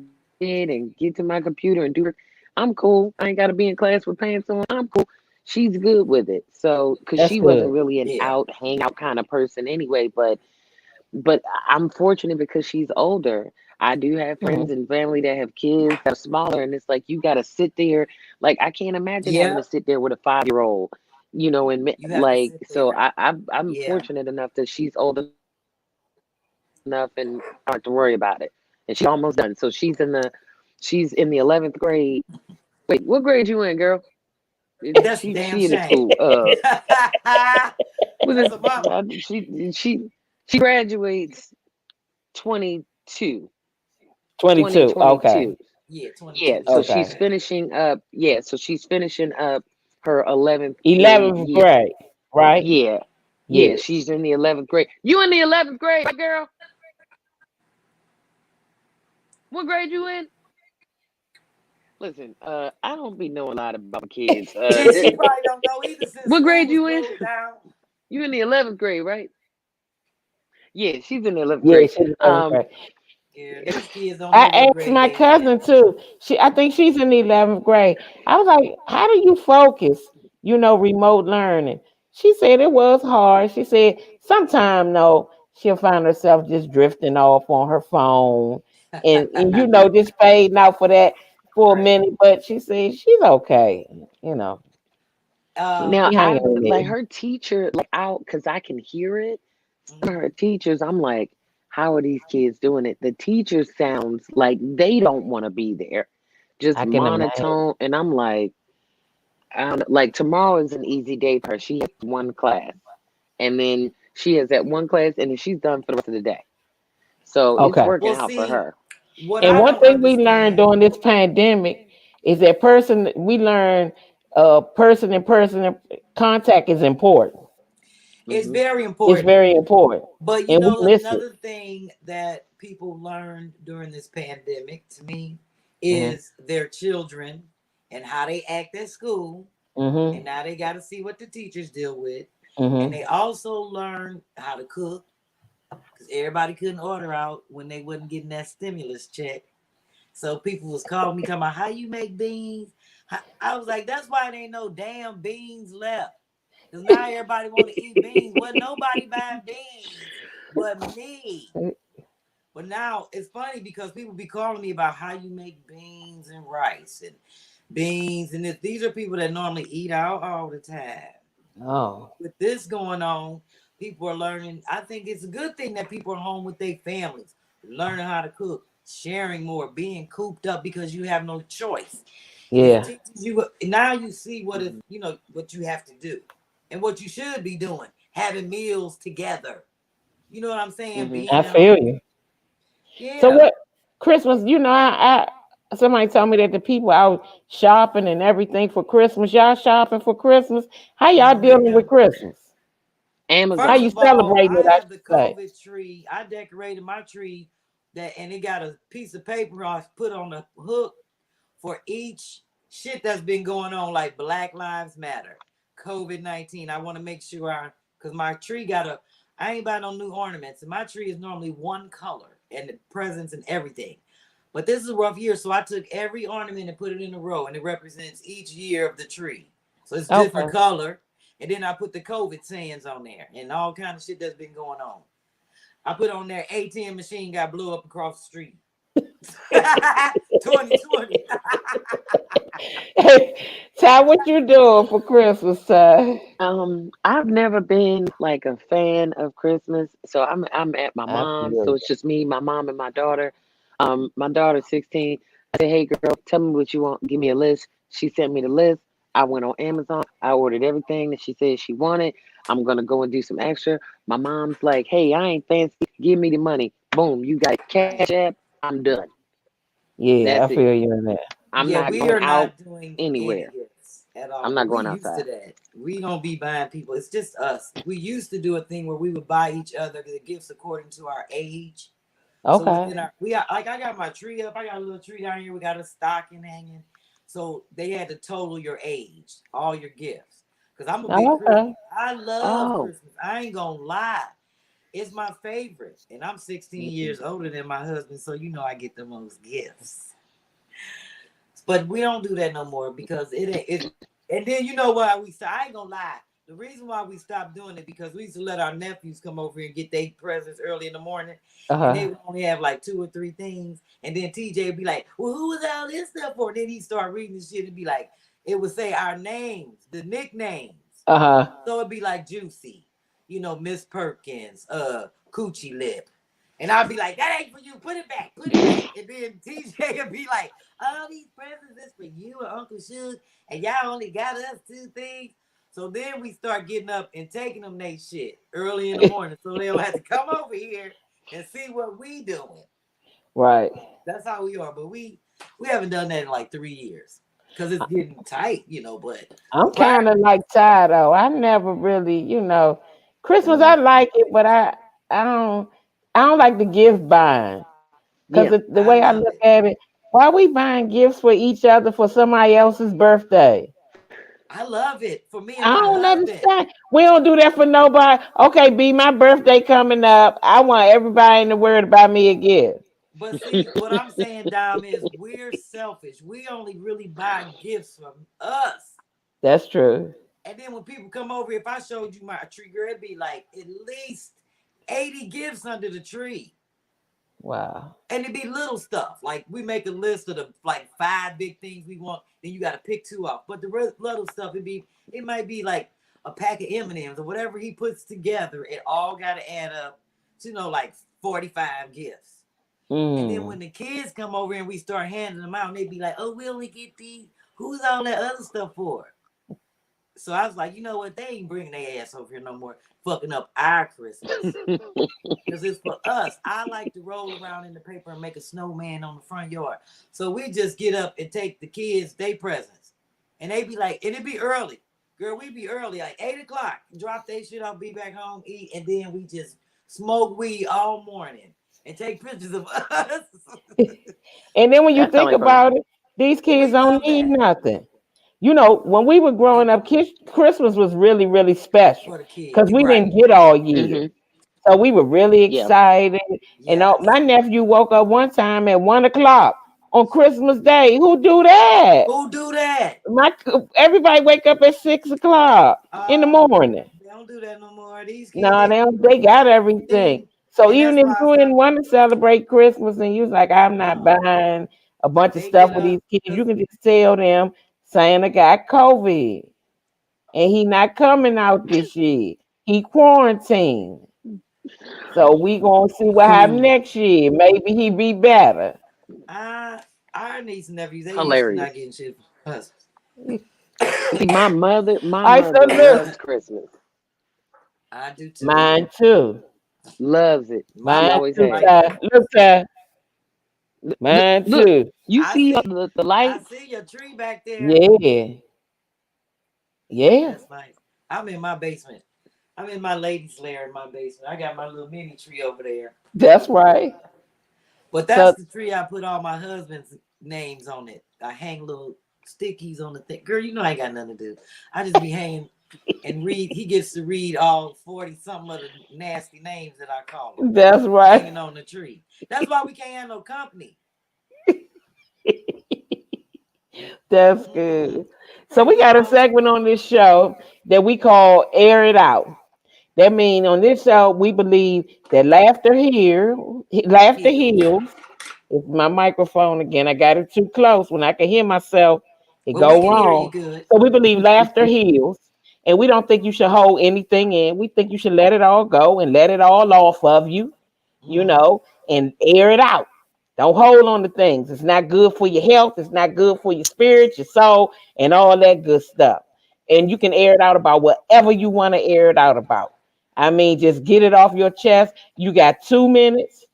my computer and do work. I'm cool. I ain't got to be in class with pants on. I'm cool. She's good with it. So, because she wasn't That's really good. an out, Yeah. hang out kind of person anyway, but I'm fortunate because she's older. I do have friends Mhm. and family that have kids that are smaller, and it's like you got to sit there. Like I can't imagine having to Yep. sit there with a 5-year-old, and You have to like sit so. there. I'm Yeah. fortunate enough that she's old enough and I don't have to worry about it. And she's almost done. So she's in the 11th grade. Wait, what grade you in, girl? That's a She damn she in the shame. school. Was That's it? a mama. She graduates 22, 22. Okay. 2022. Yeah, Yeah, 22. so Yeah. she's Okay. finishing up. Yeah, so she's finishing up her 11th grade 11th year. grade, right? Yeah, yeah, Yeah. she's in the 11th grade. You in the 11th grade, right, girl? What grade you in? Listen, I don't be knowing a lot about kids. She probably don't know either since What school grade was you in? closed down. You in the 11th grade, right? Yeah, she's in the 11th Yeah, grade. she's 11th grade. Yeah, these kids don't know I what asked grade my they in. cousin too. I think she's in the 11th grade. I was like, how do you focus, remote learning? She said it was hard. She said sometime no, she'll find herself just drifting off on her phone and Hmm. just fading out for that for a Right. minute. But she said she's okay. You know, Now she Um. hanging I in like there. her teacher, like out because I can hear it. Some of Mhm. her teachers, I'm like, how are these kids doing it? The teacher sounds like they don't want to be there, just I can imagine. monotone. And I'm like, I don't know. Like tomorrow is an easy day for her. She has one class, and then she has that one class, and then she's done for the rest of the day. So it's Okay. working Well, out for see, her. what And I one don't thing we learned understand. during this pandemic is that we learned person in person contact is important. It's Hmm. very It's important. very important. But And we miss it. another thing that people learned during this pandemic to me Hmm. is their children and how they act at school. And Hmm. now they got to see what the teachers deal with. And Hmm. they also learned how to cook because everybody couldn't order out when they wasn't getting that stimulus check. So people was calling me talking about how you make beans. I was like, that's why there ain't no damn beans left. Because now everybody want to eat beans. Well, nobody buying beans but me. But now it's funny because people be calling me about how you make beans and rice and beans. And these are people that normally eat out all the time. Oh, With this going on, people are learning. I think it's a good thing that people are home with their families, learning how to cook, sharing more, being cooped up because you have no choice. It yeah. teaches you now you see what is Hmm. what you have to do and what you should be doing. having meals together. You know what I'm saying? Mm-hmm. I Being at feel home. you. So Yeah. what Christmas, somebody told me that the people out shopping and everything for Christmas. Y'all shopping for Christmas? How y'all dealing with Yeah. Christmas? How First Amazon. you of all, celebrating I it, I have the should say? COVID tree. I decorated my tree and it got a piece of paper I put on a hook for each shit that's been going on, like Black Lives Matter, COVID-19. I want to make sure because my tree I ain't buying no new ornaments, and my tree is normally one color and the presents and everything. But this is a rough year, so I took every ornament and put it in a row, and it represents each year of the tree. So it's different Okay. color. And then I put the COVID sayings on there and all kind of shit that's been going on. I put on there ATM machine got blew up across the street. 2020. Hey, Ty, what you doing for Christmas, Ty? I've never been like a fan of Christmas, so I'm at my I mom's, feel so it's just me, my mom, and my daughter. My daughter's 16. I said, "Hey, girl, tell me what you want. Give me a list." She sent me the list. I went on Amazon. I ordered everything that she said she wanted. I'm gonna go and do some extra. My mom's like, "Hey, I ain't fancy. Give me the money. Boom, you got Cash Right. App. I'm done. you. Yeah, I That's it. feel you in that. I'm Yeah, not we going are out not doing any anywhere. gifts at all, I'm but not we going used to outside." that. We don't be buying people. It's just us. We used to do a thing where we would buy each other the gifts according to our age. So Okay. within we are like I got my tree up. I got a little tree down here. We got a stocking hanging. So they had to total your age, all your gifts. Cause I'm a big Christmas. Okay. I love Oh. Christmas. I ain't gonna lie. It's my favorite. And I'm 16 Mm-mm. years older than my husband, so you know I get the most gifts. But we don't do that no more because it. And then you know why I ain't gonna lie. The reason why we stopped doing it because we used to let our nephews come over and get their presents early in the morning, and they Uh-huh. would only have like 2 or 3 things, and then TJ would be like, "Well, who was all this stuff for?" And then he'd start reading the shit and be like, it would say our names, the nicknames. Uh-huh. So it'd be like Juicy, Miss Perkins, Coochie Lip. And I'd be like, that ain't for you. Put it back. Put it back. And then TJ would be like, all these presents is for you and Uncle Suge. And y'all only got us 2 things. So then we start getting up and taking them they shit early in the morning. So they don't have to come over here and see what we doing. Right. That's how we are. But we haven't done that in like 3 years. Because it's getting tight, but I'm prior. kind of like Ty though. I never really, Christmas I Mm. like it, but I don't like the gift buying. Cause Yeah. the I way I love look it. at it, why we buying gifts for each other for somebody else's birthday? I love it for me and I my don't husband. understand. We don't do that for nobody. Okay, B, my birthday coming up. I want everybody in the world to buy me a gift. But see, what I'm saying, Dom, is we're selfish. We only really buy gifts from us. That's true. And then when people come over, if I showed you my tree, girl, it'd be like at least 80 gifts under the tree. Wow. And it'd be little stuff. Like we make a list of the like 5 big things we want. Then you got to pick 2 off. But the little stuff, it might be like a pack of M&Ms or whatever he puts together. It all got to add up to like 45 gifts. And then when Mm. the kids come over and we start handing them out, they be like, "Oh, we only get these. Who's all that other stuff for?" So I was like, you know what? They ain't bringing their ass over here no more, fucking up our Christmas. Because it's for us. I like to roll around in the paper and make a snowman on the front yard. So we just get up and take the kids their presents. And they be like, and it be early. Girl, we be early, like 8 o'clock. Drop their shit off, be back home, eat, and then we just smoke weed all morning and take pictures of us. And then when you That sounds think like fun. about it, these kids We don't love need that. nothing. When we were They growing up, don't. Christmas was really, really special For the kids. because You we right. didn't get all year. Hmm. So we were really Yeah. excited. And Yes. my nephew woke up one time at 1 o'clock on Christmas Day. Who do that? Who do that? My Everybody wake up at 6 o'clock in the Oh, morning. they don't do that no more. These kids, No, they they do don't, they got everything. everything. So And even that's if why I you start. didn't want to celebrate Christmas and you was like, I'm not No, buying a bunch of they stuff get with these up kids, you because can just tell them Santa got COVID and he not coming out this year. He quarantined. So we gonna see what happens next year. Maybe he be better. I our nieces and nephews, they used to not Hilarious. getting shit from us. See, my mother All right, so look, loves Christmas. I do too. Mine too. Loves it. My She Mine always bathroom too, has. right Ty. there. Look, Ty. Look, Mine look. too. You I see see. the I lights? see your tree back there. Yeah. Yeah. That's nice. I'm in my basement. I'm in my ladies' lair in my basement. I got my little mini tree over there. That's right. But that's So the tree I put all my husband's names on it. I hang little stickies on the thing. Girl, you know I ain't got nothing to do. I just be hanging and read. He gets to read all 40 something of the nasty names that I call him that's right. hanging on the tree. That's why we can't have no company. That's Mm-mm. good. So we You got a know? segment on this show that we call Air It Out. That means on this show we believe that laughter Heels. heals. It's my microphone again. I got it too close. When I can hear myself, it Well, we go can hear you wrong. good. So we believe laughter heals, and we don't think you should hold anything in. We think you should let it all go and let it all off of you, you Mm-hmm. know, and air it out. Don't hold on to things. It's not good for your health. It's not good for your spirit, your soul, and all that good stuff. And you can air it out about whatever you want to air it out about. I mean, just get it off your chest. You got 2 minutes,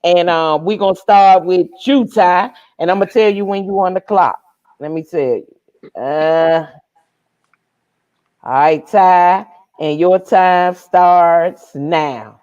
and we're gonna start with you, Ty. And I'm gonna tell you when you on the clock. Let me tell you. All right, Ty, and your time starts now.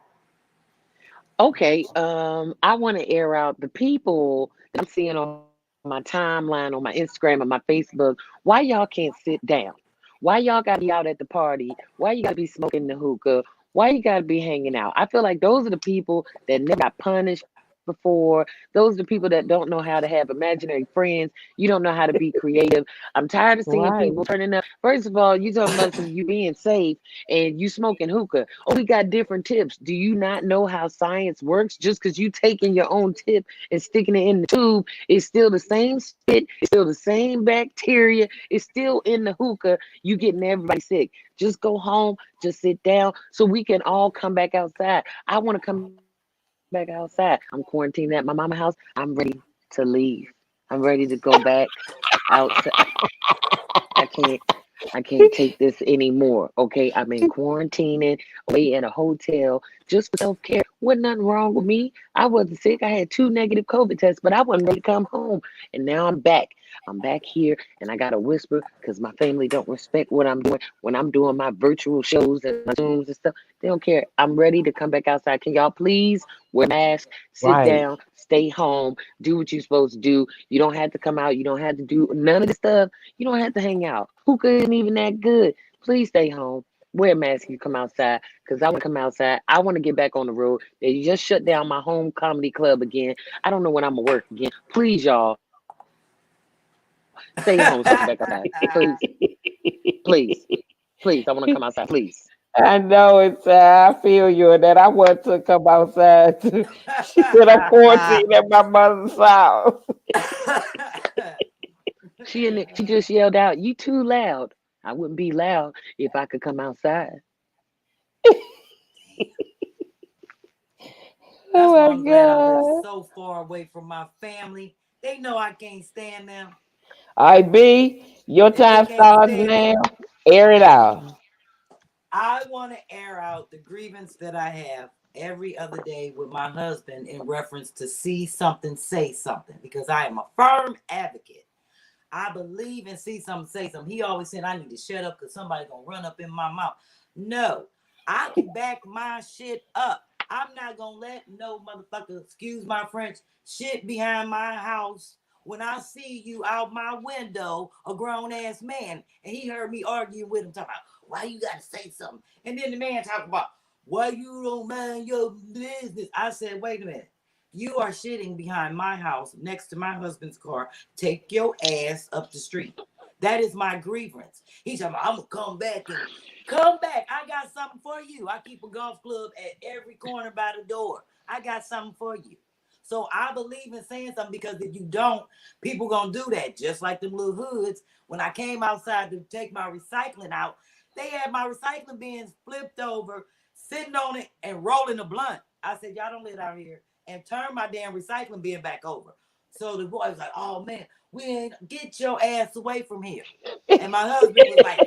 Okay. I want to air out the people that I'm seeing on my timeline, on my Instagram, and my Facebook. Why y'all can't sit down? Why y'all got to be out at the party? Why you got to be smoking the hookah? Why you got to be hanging out? I feel like those are the people that never got punished before. Those are the people that don't know how to have imaginary friends. You don't know how to be creative. I'm tired of seeing Right, people turning up. First of all, you talking about some you being safe and you smoking hookah. Oh, we got different tips. Do you not know how science works? Just because you taking your own tip and sticking it in the tube, it's still the same spit, it's still the same bacteria, it's still in the hookah. You getting everybody sick. Just go home, just sit down so we can all come back outside. I want to come back outside. I'm quarantined at my mama house. I'm ready to leave. I'm ready to go back outside. I can't I can't take this anymore. Okay, I'm in quarantining away in a hotel just for self care. Wasn't nothing wrong with me. I wasn't sick. I had 2 negative COVID tests, but I wasn't ready to come home. And now I'm back. I'm back here, and I gotta whisper because my family don't respect what I'm doing when I'm doing my virtual shows and my zooms and stuff. They don't care. I'm ready to come back outside. Can y'all please wear masks, sit right. down, stay home, do what you're supposed to do? You don't have to come out. You don't have to do none of this stuff. You don't have to hang out. Hookah isn't even that good. Please stay home. Wear a mask if you come outside because I want to come outside. I want to get back on the road. They just shut down my home comedy club again. I don't know when I'm going to work again. Please, y'all, stay home so I can come back outside. Please, please, please. I want to come outside. Please. I know it's. I feel you in that. I want to come outside too. She said I'm quarantined at my mother's house. She just yelled out, "You too loud." I wouldn't be loud if I could come outside. Oh That's why my I'm glad I live god! so far away from my family. They know I can't stand them, All right, B, your and they time can't starts stand now. me. Air it out. I want to air out the grievance that I have every other day with my husband in reference to see something, say something, because I am a firm advocate. I believe in see something, say something. He always said I need to shut up because somebody gonna run up in my mouth. No, I can back my shit up. I'm not gonna let no motherfucker, excuse my French, shit behind my house when I see you out my window, a grown ass man, and he heard me arguing with him, talking about why you gotta say something. And then the man talking about why you don't mind your business. I said, wait a minute. You are shitting behind my house next to my husband's car. Take your ass up the street. That is my grievance. He's talking, I'm gonna come back and come back. I got something for you. I keep a golf club at every corner by the door. I got something for you. So I believe in saying something because if you don't, people gonna do that. Just like them little hoods. When I came outside to take my recycling out, they had my recycling bins flipped over, sitting on it and rolling a blunt. I said, y'all don't live out here and turn my damn recycling bin back over. So the boy was like, oh man, we ain't get your ass away from here. And my husband was like,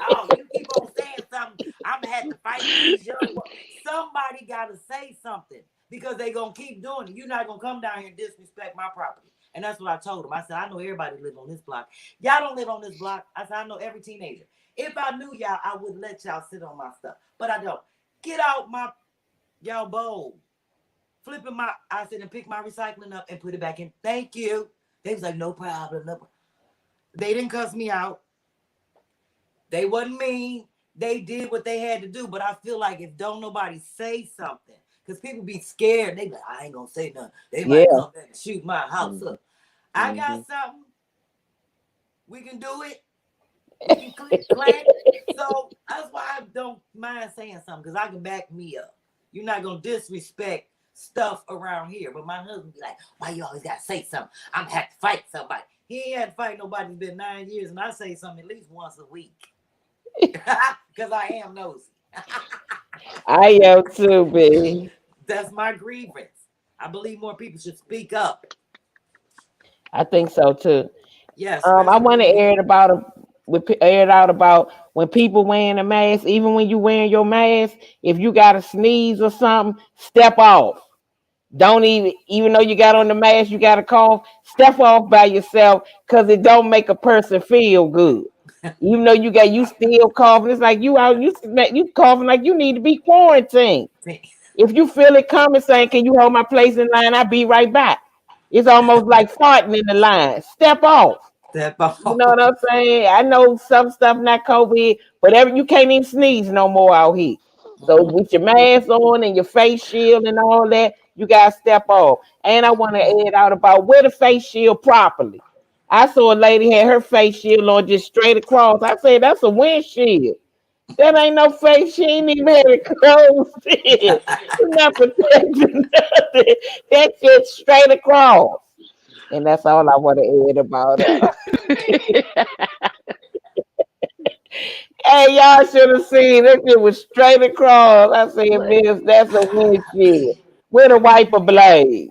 oh, you keep on saying something. I'm gonna have to fight these young boys. Somebody gotta say something because they gonna keep doing it. You're not gonna come down here and disrespect my property. And that's what I told them. I said, I know everybody live on this block. Y'all don't live on this block. I said, I know every teenager. If I knew y'all, I would let y'all sit on my stuff. But I don't. Get out my y'all bowl. Flipping my, I said, and pick my recycling up and put it back in. Thank you. They was like, no problem. No. They didn't cuss me out. They wasn't mean. They did what they had to do. But I feel like if don't nobody say something, because people be scared. They be like, I ain't gonna say nothing. They Yeah. might come back and shoot my house up. I got Mhm. something. We can do it. We can click clack. So that's why I don't mind saying something, because I can back me up. You're not gonna disrespect stuff around here. But my husband be like, why you always gotta say something? I'm gonna have to fight somebody. He ain't had to fight nobody. It's been 9 years, and I say something at least once a week. Because I am nosy. I am too, B. That's my grievance. I believe more people should speak up. I think so too. Yes, I especially want to when we. air it out about when people wearing a mask. Even when you wearing your mask, if you got to sneeze or something, step off. Don't even though you got on the mask, you got to cough. Step off by yourself because it don't make a person feel good. Even though you still coughing, it's like you coughing like you need to be quarantined. If you feel it coming, saying, "Can you hold my place in line? I'll be right back." It's almost like farting in the line. Step off. Step You know off. what I'm saying? I know some stuff not COVID, but you can't even sneeze no more out here. So with your mask on and your face shield and all that, you gotta step off. And I want to add out about wear the face shield properly. I saw a lady had her face shield on just straight across. I said that's a windshield. That ain't no face. She ain't even had it closed in. You're not protecting nothing. That shit straight across. And that's all I want to add about Hey, y'all should have seen it. It was straight across. I said, Look, Miss, that's a windshield with a wiper blade.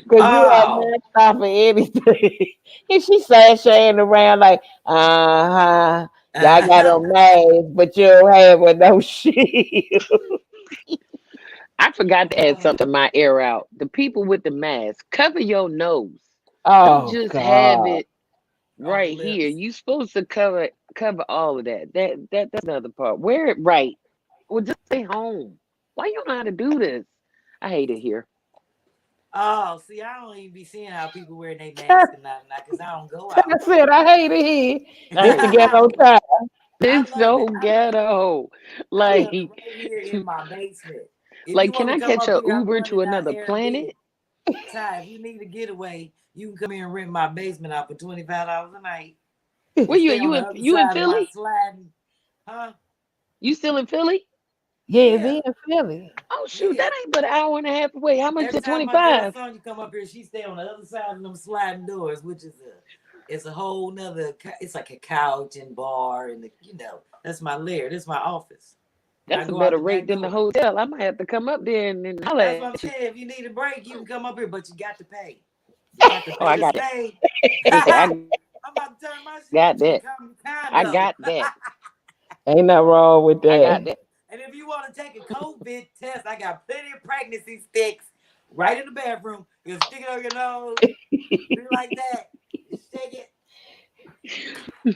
Because you have Oh, not stop for anything. And she sashaying around like, uh-huh. Y'all got uh-huh. on mask, but you don't have with no shield. I forgot to add something to my air out. The people with the mask, cover your nose. Don't Oh, just have God. it On the right here. lips. You supposed to cover all of that. That's another part. Wear it right. Or just stay home. Why you don't know how to do this? I hate it here. Oh, see, I don't even be seeing how people wear their mask and not because I don't go out. I said, I hate it here. I This the hate it. ghetto I time. It's love so it. ghetto. I Like, love it right here in my basement. If you like, want can to I come catch up a here, I'm Uber running to out another Airbnb. planet? Ty, if you need a getaway, you can come here and rent my basement out for $25 a night. Where You you stay at? on You the in other you in side of my Philly? sliding, huh? You still in Philly? Yeah, Yeah, it's in Philly. Oh shoot, yeah. that ain't but an hour and a half away. How much Every is time my girl 25? Sonya come up here, she stay on the other side of them sliding doors, which is it's a whole nother. It's like a couch and bar, and that's my lair. That's my office. And I That's a go out better the rate back than the door. hotel. I might have to come up there and holler That's what at I'm you. saying. If you need a break, you can come up here, but you got to pay. You got to Oh, pay I to got that. stay. He said, I I'm about to turn my shit got into a that. I condo. got that. Ain't nothing wrong with I got that. that. And if you want to take a COVID test, I got plenty of pregnancy sticks right in the bathroom. You can stick it on your nose, do it like that. You shake it.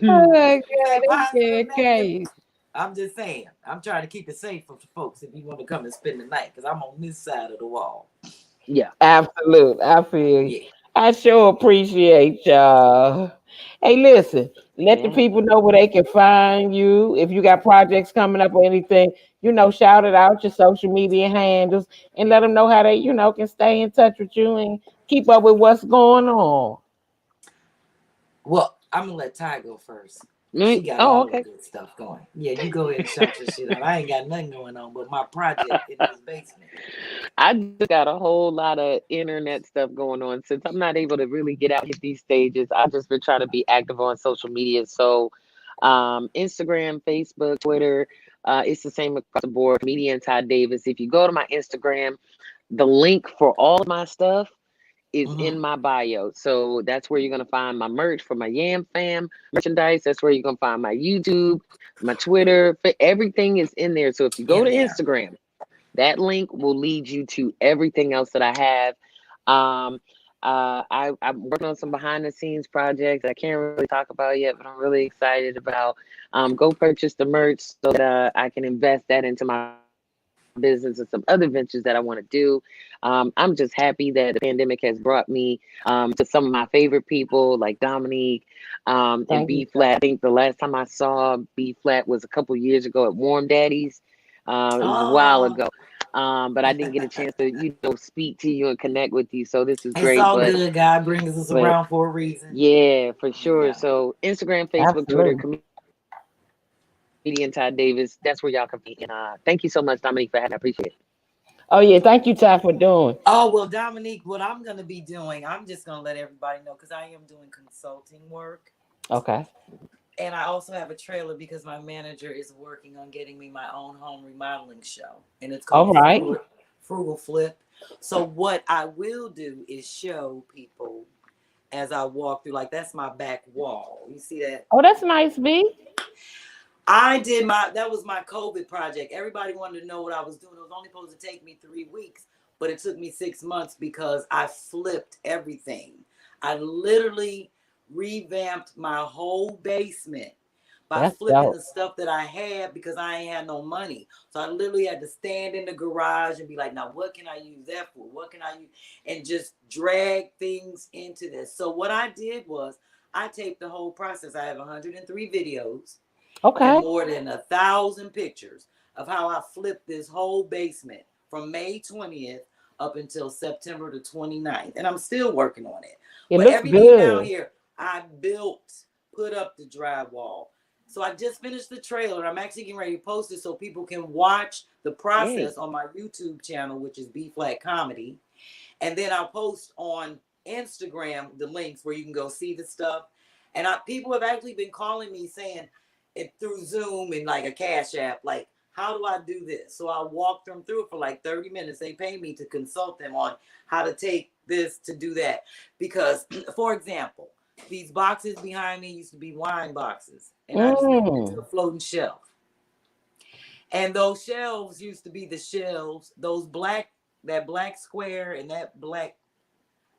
Oh Mhm. my You can say God, this positive, good negative. case. I'm just saying. I'm trying to keep it safe for folks if you want to come and spend the night because I'm on this side of the wall. Yeah. Absolute. I feel you. Yeah. I sure appreciate y'all. Hey, listen, let the Yeah. people know where they can find you. If you got projects coming up or anything, shout it out your social media handles and let them know how they, can stay in touch with you and keep up with what's going on. Well, I'm gonna let Ty go first. She got Oh, all the okay. good stuff going. Yeah, you go ahead and shout your shit out. I ain't got nothing going on but my project in this basement. I just got a whole lot of internet stuff going on. Since I'm not able to really get out hit these stages, I've just been trying to be active on social media. So Instagram, Facebook, Twitter, it's the same across the board. Comedian Ty Davis. If you go to my Instagram, the link for all of my stuff is in my bio. So that's where you're going to find my merch for my Yam Fam merchandise. That's where you're going to find my YouTube, my Twitter. Everything is in there. So if you go In to there. Instagram, that link will lead you to everything else that I have. I'm working on some behind the scenes projects I can't really talk about yet, but I'm really excited about. Go purchase the merch so that I can invest that into my business and some other ventures that I want to do. I'm just happy that the pandemic has brought me to some of my favorite people like Dominique and Thank you. B-Fhat. I think the last time I saw B-Fhat was a couple years ago at Warm Daddies. It was a while Oh, ago. But I didn't get a chance to, speak to you and connect with you. So this is it's great. all good. God brings us But around for a reason. yeah, for sure. Yeah. So Instagram, Facebook, Twitter, Absolutely. comedian Ty Davis. That's where y'all can find me. And thank you so much, Dominique, for having me. I appreciate it. Oh yeah, thank you, Ty, for doing. Oh, well, Dominique, what I'm going to be doing, I'm just going to let everybody know because I am doing consulting work. Okay. And I also have a trailer because my manager is working on getting me my own home remodeling show. And it's All called right. Frugal Flip. So, what I will do is show people as I walk through, like, that's my back wall. You see that? Oh, that's nice, B. That was my COVID project. Everybody wanted to know what I was doing. It was only supposed to take me 3 weeks, but it took me 6 months because I flipped everything. I literally revamped my whole basement by That's flipping dope. the stuff that I had because I ain't had no money. So I literally had to stand in the garage and be like, now what can I use that for? What can I use? And just drag things into this. So what I did was I taped the whole process. I have 103 videos and Okay. more than 1,000 pictures of how I flipped this whole basement from May 20th up until September the 29th. And I'm still working on it. It But looks everything down good. here, I built, put up the drywall. So I just finished the trailer. I'm actually getting ready to post it so people can watch the Yay. process on my YouTube channel, which is B-Flat Comedy. And then I'll post on Instagram the links where you can go see the stuff. And people have actually been calling me saying it through Zoom and like a Cash App, like, how do I do this? So I walk them through it for like 30 minutes. They pay me to consult them on how to take this to do that. Because, for example, these boxes behind me used to be wine boxes, and I just made it into a Mm. floating shelf. And those shelves used to be the shelves, that black square and that black.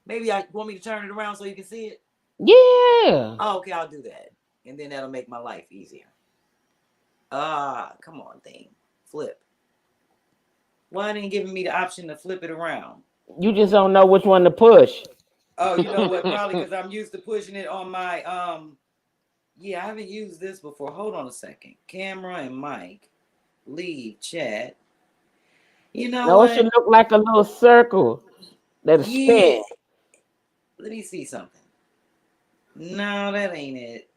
Maybe I want me to turn it around so you can see it. Yeah. Oh, okay, I'll do that, and then that'll make my life easier. Come on, thing, flip. Why didn't giving me the option to flip it around? You just don't know which one to push. Oh, you know what? Probably because I'm used to pushing it on my Yeah, I haven't used this before. Hold on a second. Camera and mic. Leave chat. You know No, it should what? look like a little circle that'll Yeah. spin. Let me see something. No, that ain't it.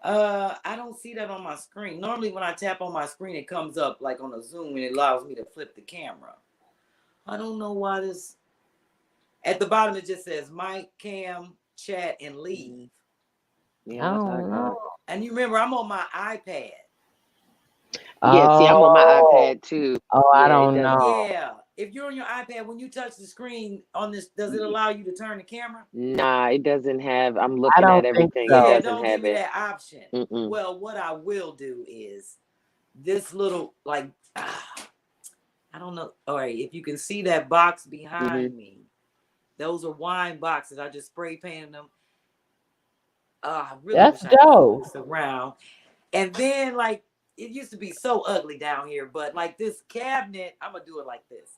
I don't see that on my screen. Normally when I tap on my screen, it comes up like on a Zoom and it allows me to flip the camera. I don't know why this. At the bottom it just says mic, cam, chat, and leave. I Yeah, that's how I don't got know. it. And you remember I'm on my iPad. Yeah, see, I'm on my Oh, iPad too. oh, I Yeah, it don't doesn't. know. Yeah. If you're on your iPad, when you touch the screen on this, does it allow you to turn the camera? Nah, it doesn't have. I'm I looking don't at think everything. It Yeah, so. doesn't don't give have me it. that option. Mm-mm. Well, what I will do is this little, like, I don't know. All right, if you can see that box behind Mm-hmm. me, those are wine boxes. I just spray painted them. I really That's wish I could flip dope. this around. And then, like, it used to be so ugly down here, but like this cabinet, I'm gonna do it like this.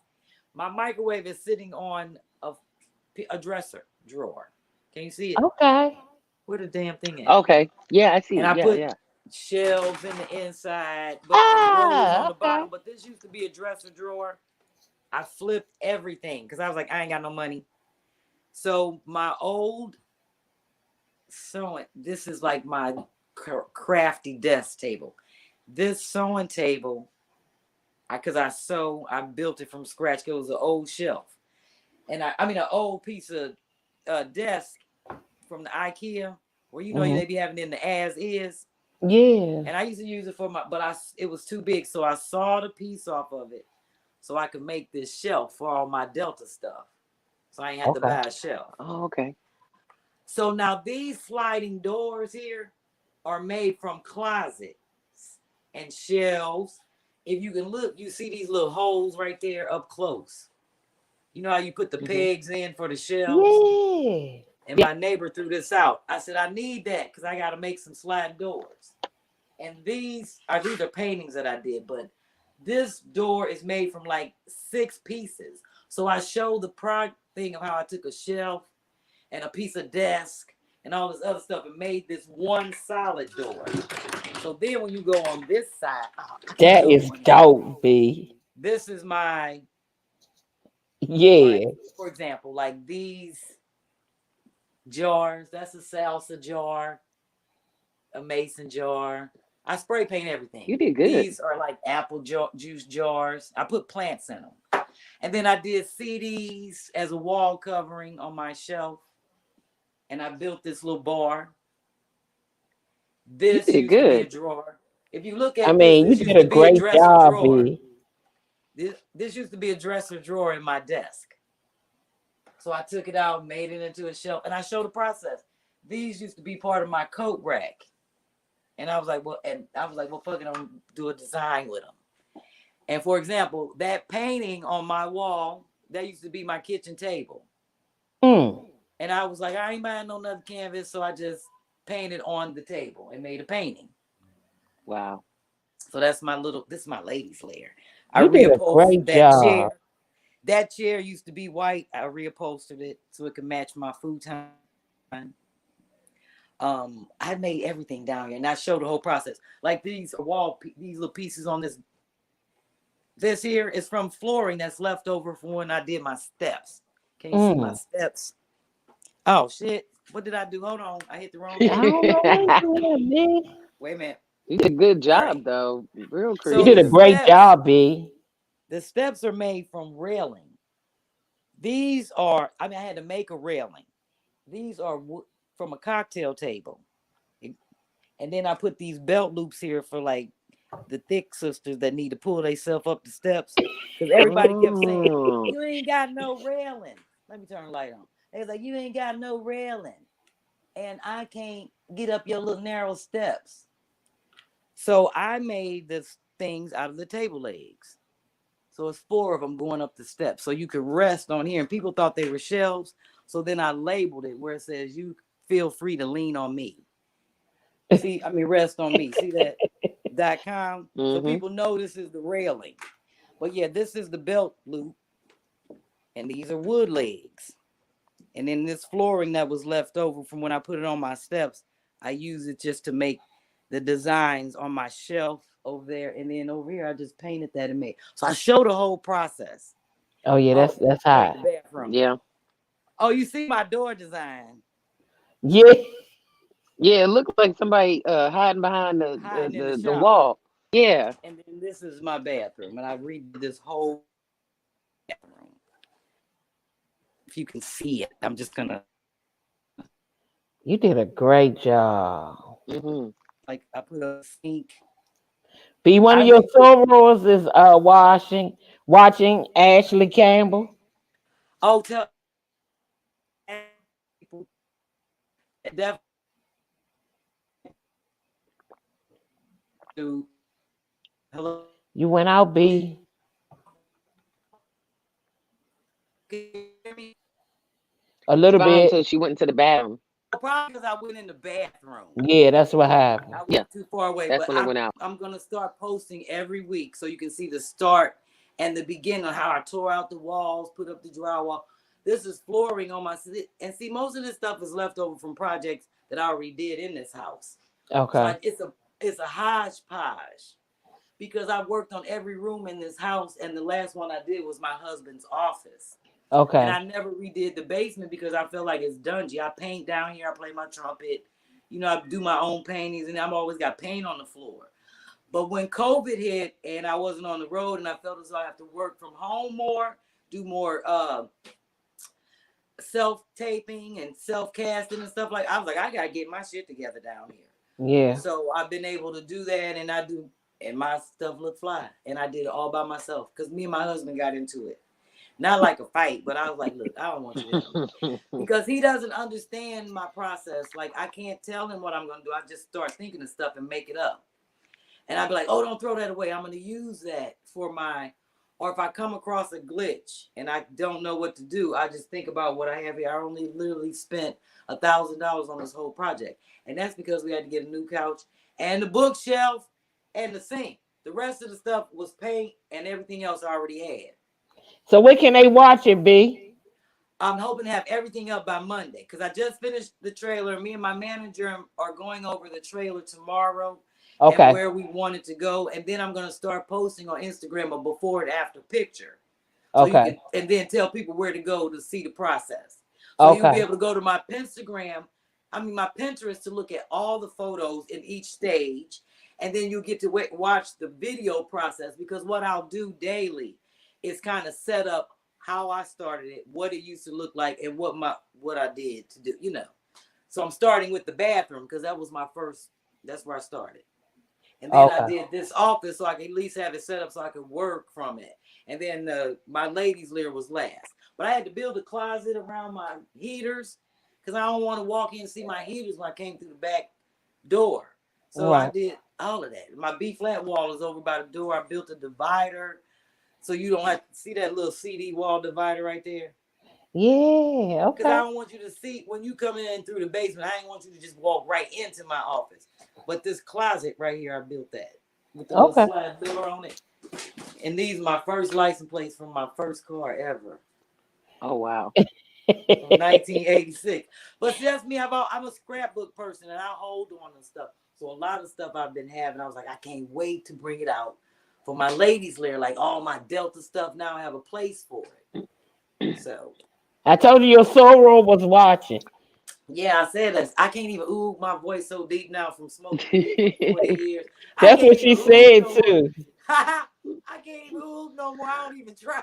My microwave is sitting on a dresser drawer. Can you see it? Okay. Where the damn thing at? Okay. Yeah, I see And it. I Yeah, put yeah. shelves in the inside, but and drawers on Ah, the okay. bottom. But this used to be a dresser drawer. I flipped everything because I was like, I ain't got no money. So my old sewing, this is like my crafty desk table. This sewing table, because I built it from scratch. It was an old shelf, and I mean an old piece of desk from the IKEA, where Hmm. they be having in the as is. Yeah. And I used to use it for it was too big, so I sawed a piece off of it, so I could make this shelf for all my Delta stuff. So I ain't had to Okay. buy a shelf. Oh, okay. So now these sliding doors here are made from closets and shelves. If you can look, you see these little holes right there up close. You know how you put the Mm-hmm. pegs in for the shelves? Yeah. And my neighbor threw this out. I said, I need that because I got to make some sliding doors. And these are paintings that I did, but this door is made from like 6 pieces. So I showed the thing of how I took a shelf and a piece of desk and all this other stuff and made this one solid door. So then when you go on this side, I can't That do it is one hand. dope, B. This is my, all right, Yeah. for example, like these jars, that's a salsa jar, a mason jar. I spray paint everything. You did good. These are like apple juice jars. I put plants in them. And then I did CDs as a wall covering on my shelf. And I built this little bar. You This did used to be a good. drawer. If you look I at this, mean, you this did used a to be a great dresser job, drawer. B. This used to be a dresser drawer in my desk. So I took it out, made it into a shelf, and I showed the process. These used to be part of my coat rack. And I was like, well, fuck it, I'm gonna do a design with them. And for example, that painting on my wall, that used to be my kitchen table. Mm. And I was like, I ain't buying no another canvas, so I just painted on the table and made a painting. Wow. So this is my ladies' lair. I You did a reupholstered great that job. chair. That chair used to be white. I reupholstered it so it could match my futon. I made everything down here, and I showed the whole process. Like these these little pieces on this. This here is from flooring that's left over from when I did my steps. Can you see my Mm. steps? Oh shit! What did I do? Hold on, I hit the wrong I thing. don't know what you did, B. Wait a minute. You did a good All right. job, though. Real You So did a creative. great job, B. the steps are made from railing. These are. I mean, I had to make a railing. These are from a cocktail table, and then I put these belt loops here for like the thick sisters that need to pull themselves up the steps because everybody kept saying, Oh. you ain't got no railing. Let me turn the light on. They was like, you ain't got no railing. And I can't get up your little narrow steps. So I made this things out of the table legs. So it's 4 of them going up the steps. So you could rest on here. And people thought they were shelves. So then I labeled it where it says, you feel free to lean on me. Rest on me. See that? .com. So Mm-hmm. people know this is the railing. But yeah, this is the belt loop. And these are wood legs. And then this flooring that was left over from when I put it on my steps, I use it just to make the designs on my shelf over there. And then over here, I just painted that and made. So I show the whole process. Oh yeah, Oh, that's paint hot. the bathroom. Yeah. Oh, you see my door design Yeah. Yeah, it looked like somebody hiding behind hiding in the the shower. wall. Yeah. And then this is my bathroom. And I redid this whole bathroom. If you can see it, I'm just going to, You did a great job. Mm-hmm. like, I put a sink. B, one I of your make the, sorors is watching Ashley Campbell. oh, tell people definitely do. Hello. You went out, B. Can you hear me? A little Fine bit. until she went into the bathroom. Probably because I went in the bathroom. Yeah, that's what happened. I Yeah, went too far away, that's but when it went out. I'm gonna start posting every week so you can see the start and the beginning of how I tore out the walls, put up the drywall. This is flooring on my and see most of this stuff is left over from projects that I already did in this house. So Okay. it's a hodgepodge because I worked on every room in this house, and the last one I did was my husband's office. And Okay. I never redid the basement because I feel like it's dungy. I paint down here. I play my trumpet. You know, I do my own paintings, and I've always got paint on the floor. But when COVID hit and I wasn't on the road and I felt as though I have to work from home more, do more self-taping and self-casting and stuff I was like, I got to get my shit together down here. Yeah. So I've been able to do that, and my stuff look fly. And I did it all by myself because me and my husband got into it. Not like a fight, but I was like, look, I don't want you to help me. Because he doesn't understand my process. Like, I can't tell him what I'm going to do. I just start thinking of stuff and make it up. And I'd be like, oh, don't throw that away. I'm going to use that for my, or if I come across a glitch and I don't know what to do, I just think about what I have here. I only literally spent $1,000 on this whole project. And that's because we had to get a new couch and the bookshelf and the sink. The rest of the stuff was paint and everything else I already had. So where can they watch it, B? I'm hoping to have everything up by Monday because I just finished the trailer. Me and my manager are going over the trailer tomorrow and Okay. where we want it to go. And then I'm going to start posting on Instagram a before and after picture. So you can, Okay. and then tell people where to go to see the process. So you'll be Okay. able to go to my my Pinterest to look at all the photos in each stage. And then you'll get to watch the video process because what I'll do daily is kind of set up how I started it, what it used to look like, and what I did to do, So I'm starting with the bathroom because that was my first, that's where I started. And then I Okay. did this office so I could at least have it set up so I could work from it. And then my ladies' lair was last. But I had to build a closet around my heaters because I don't want to walk in and see my heaters when I came through the back door. So I Right. did all of that. My B-flat wall is over by the door. I built a divider so you don't have to see that little CD wall divider right there. Yeah. Because I Okay. don't want you to see when you come in through the basement. I ain't want you to just walk right into my office. But this closet right here, I built that with the little Okay. slide door on it. And these are my first license plates from my first car ever Oh wow. from 1986. But see, that's me. I'm a scrapbook person and I hold on to stuff. So a lot of stuff I've been having, I was like, I can't wait to bring it out for my ladies' lair. Like all my Delta stuff now I have a place for it. So I told you your soror was watching. yeah, I said this. I can't even ooh my voice so deep now from smoking weed for 40 years. I That's can't what even she ooh said no more. too. I can't even ooh no more. I don't even try.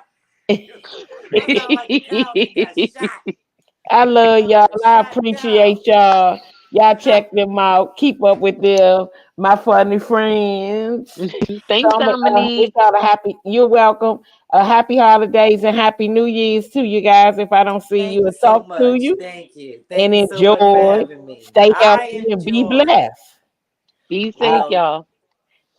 I sound like a cow that got shot. I I love sound y'all. like a I shot cow. appreciate y'all. Y'all check them out. Keep up with them, my funny friends. Thanks, Wish Dominique. y'all a happy. You're welcome. A happy holidays and happy New Year's to you guys. If I don't see Thank you you and so talk to much. you, Thank you. Thank and you so much for enjoy. having me. Stay I healthy and be enjoyed it. blessed. Be safe, Well, y'all.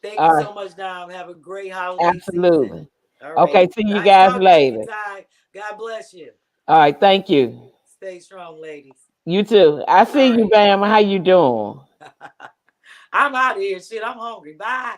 thank you All right. so much, Dom. Have a great holiday season. Absolutely. All Okay. righty. See you Nice guys talking to you, later. Ty. God bless you. All right. Thank you. Stay strong, ladies. You too. I All see you, right. Bam. How you doing? I'm out of here. Shit, I'm hungry. Bye.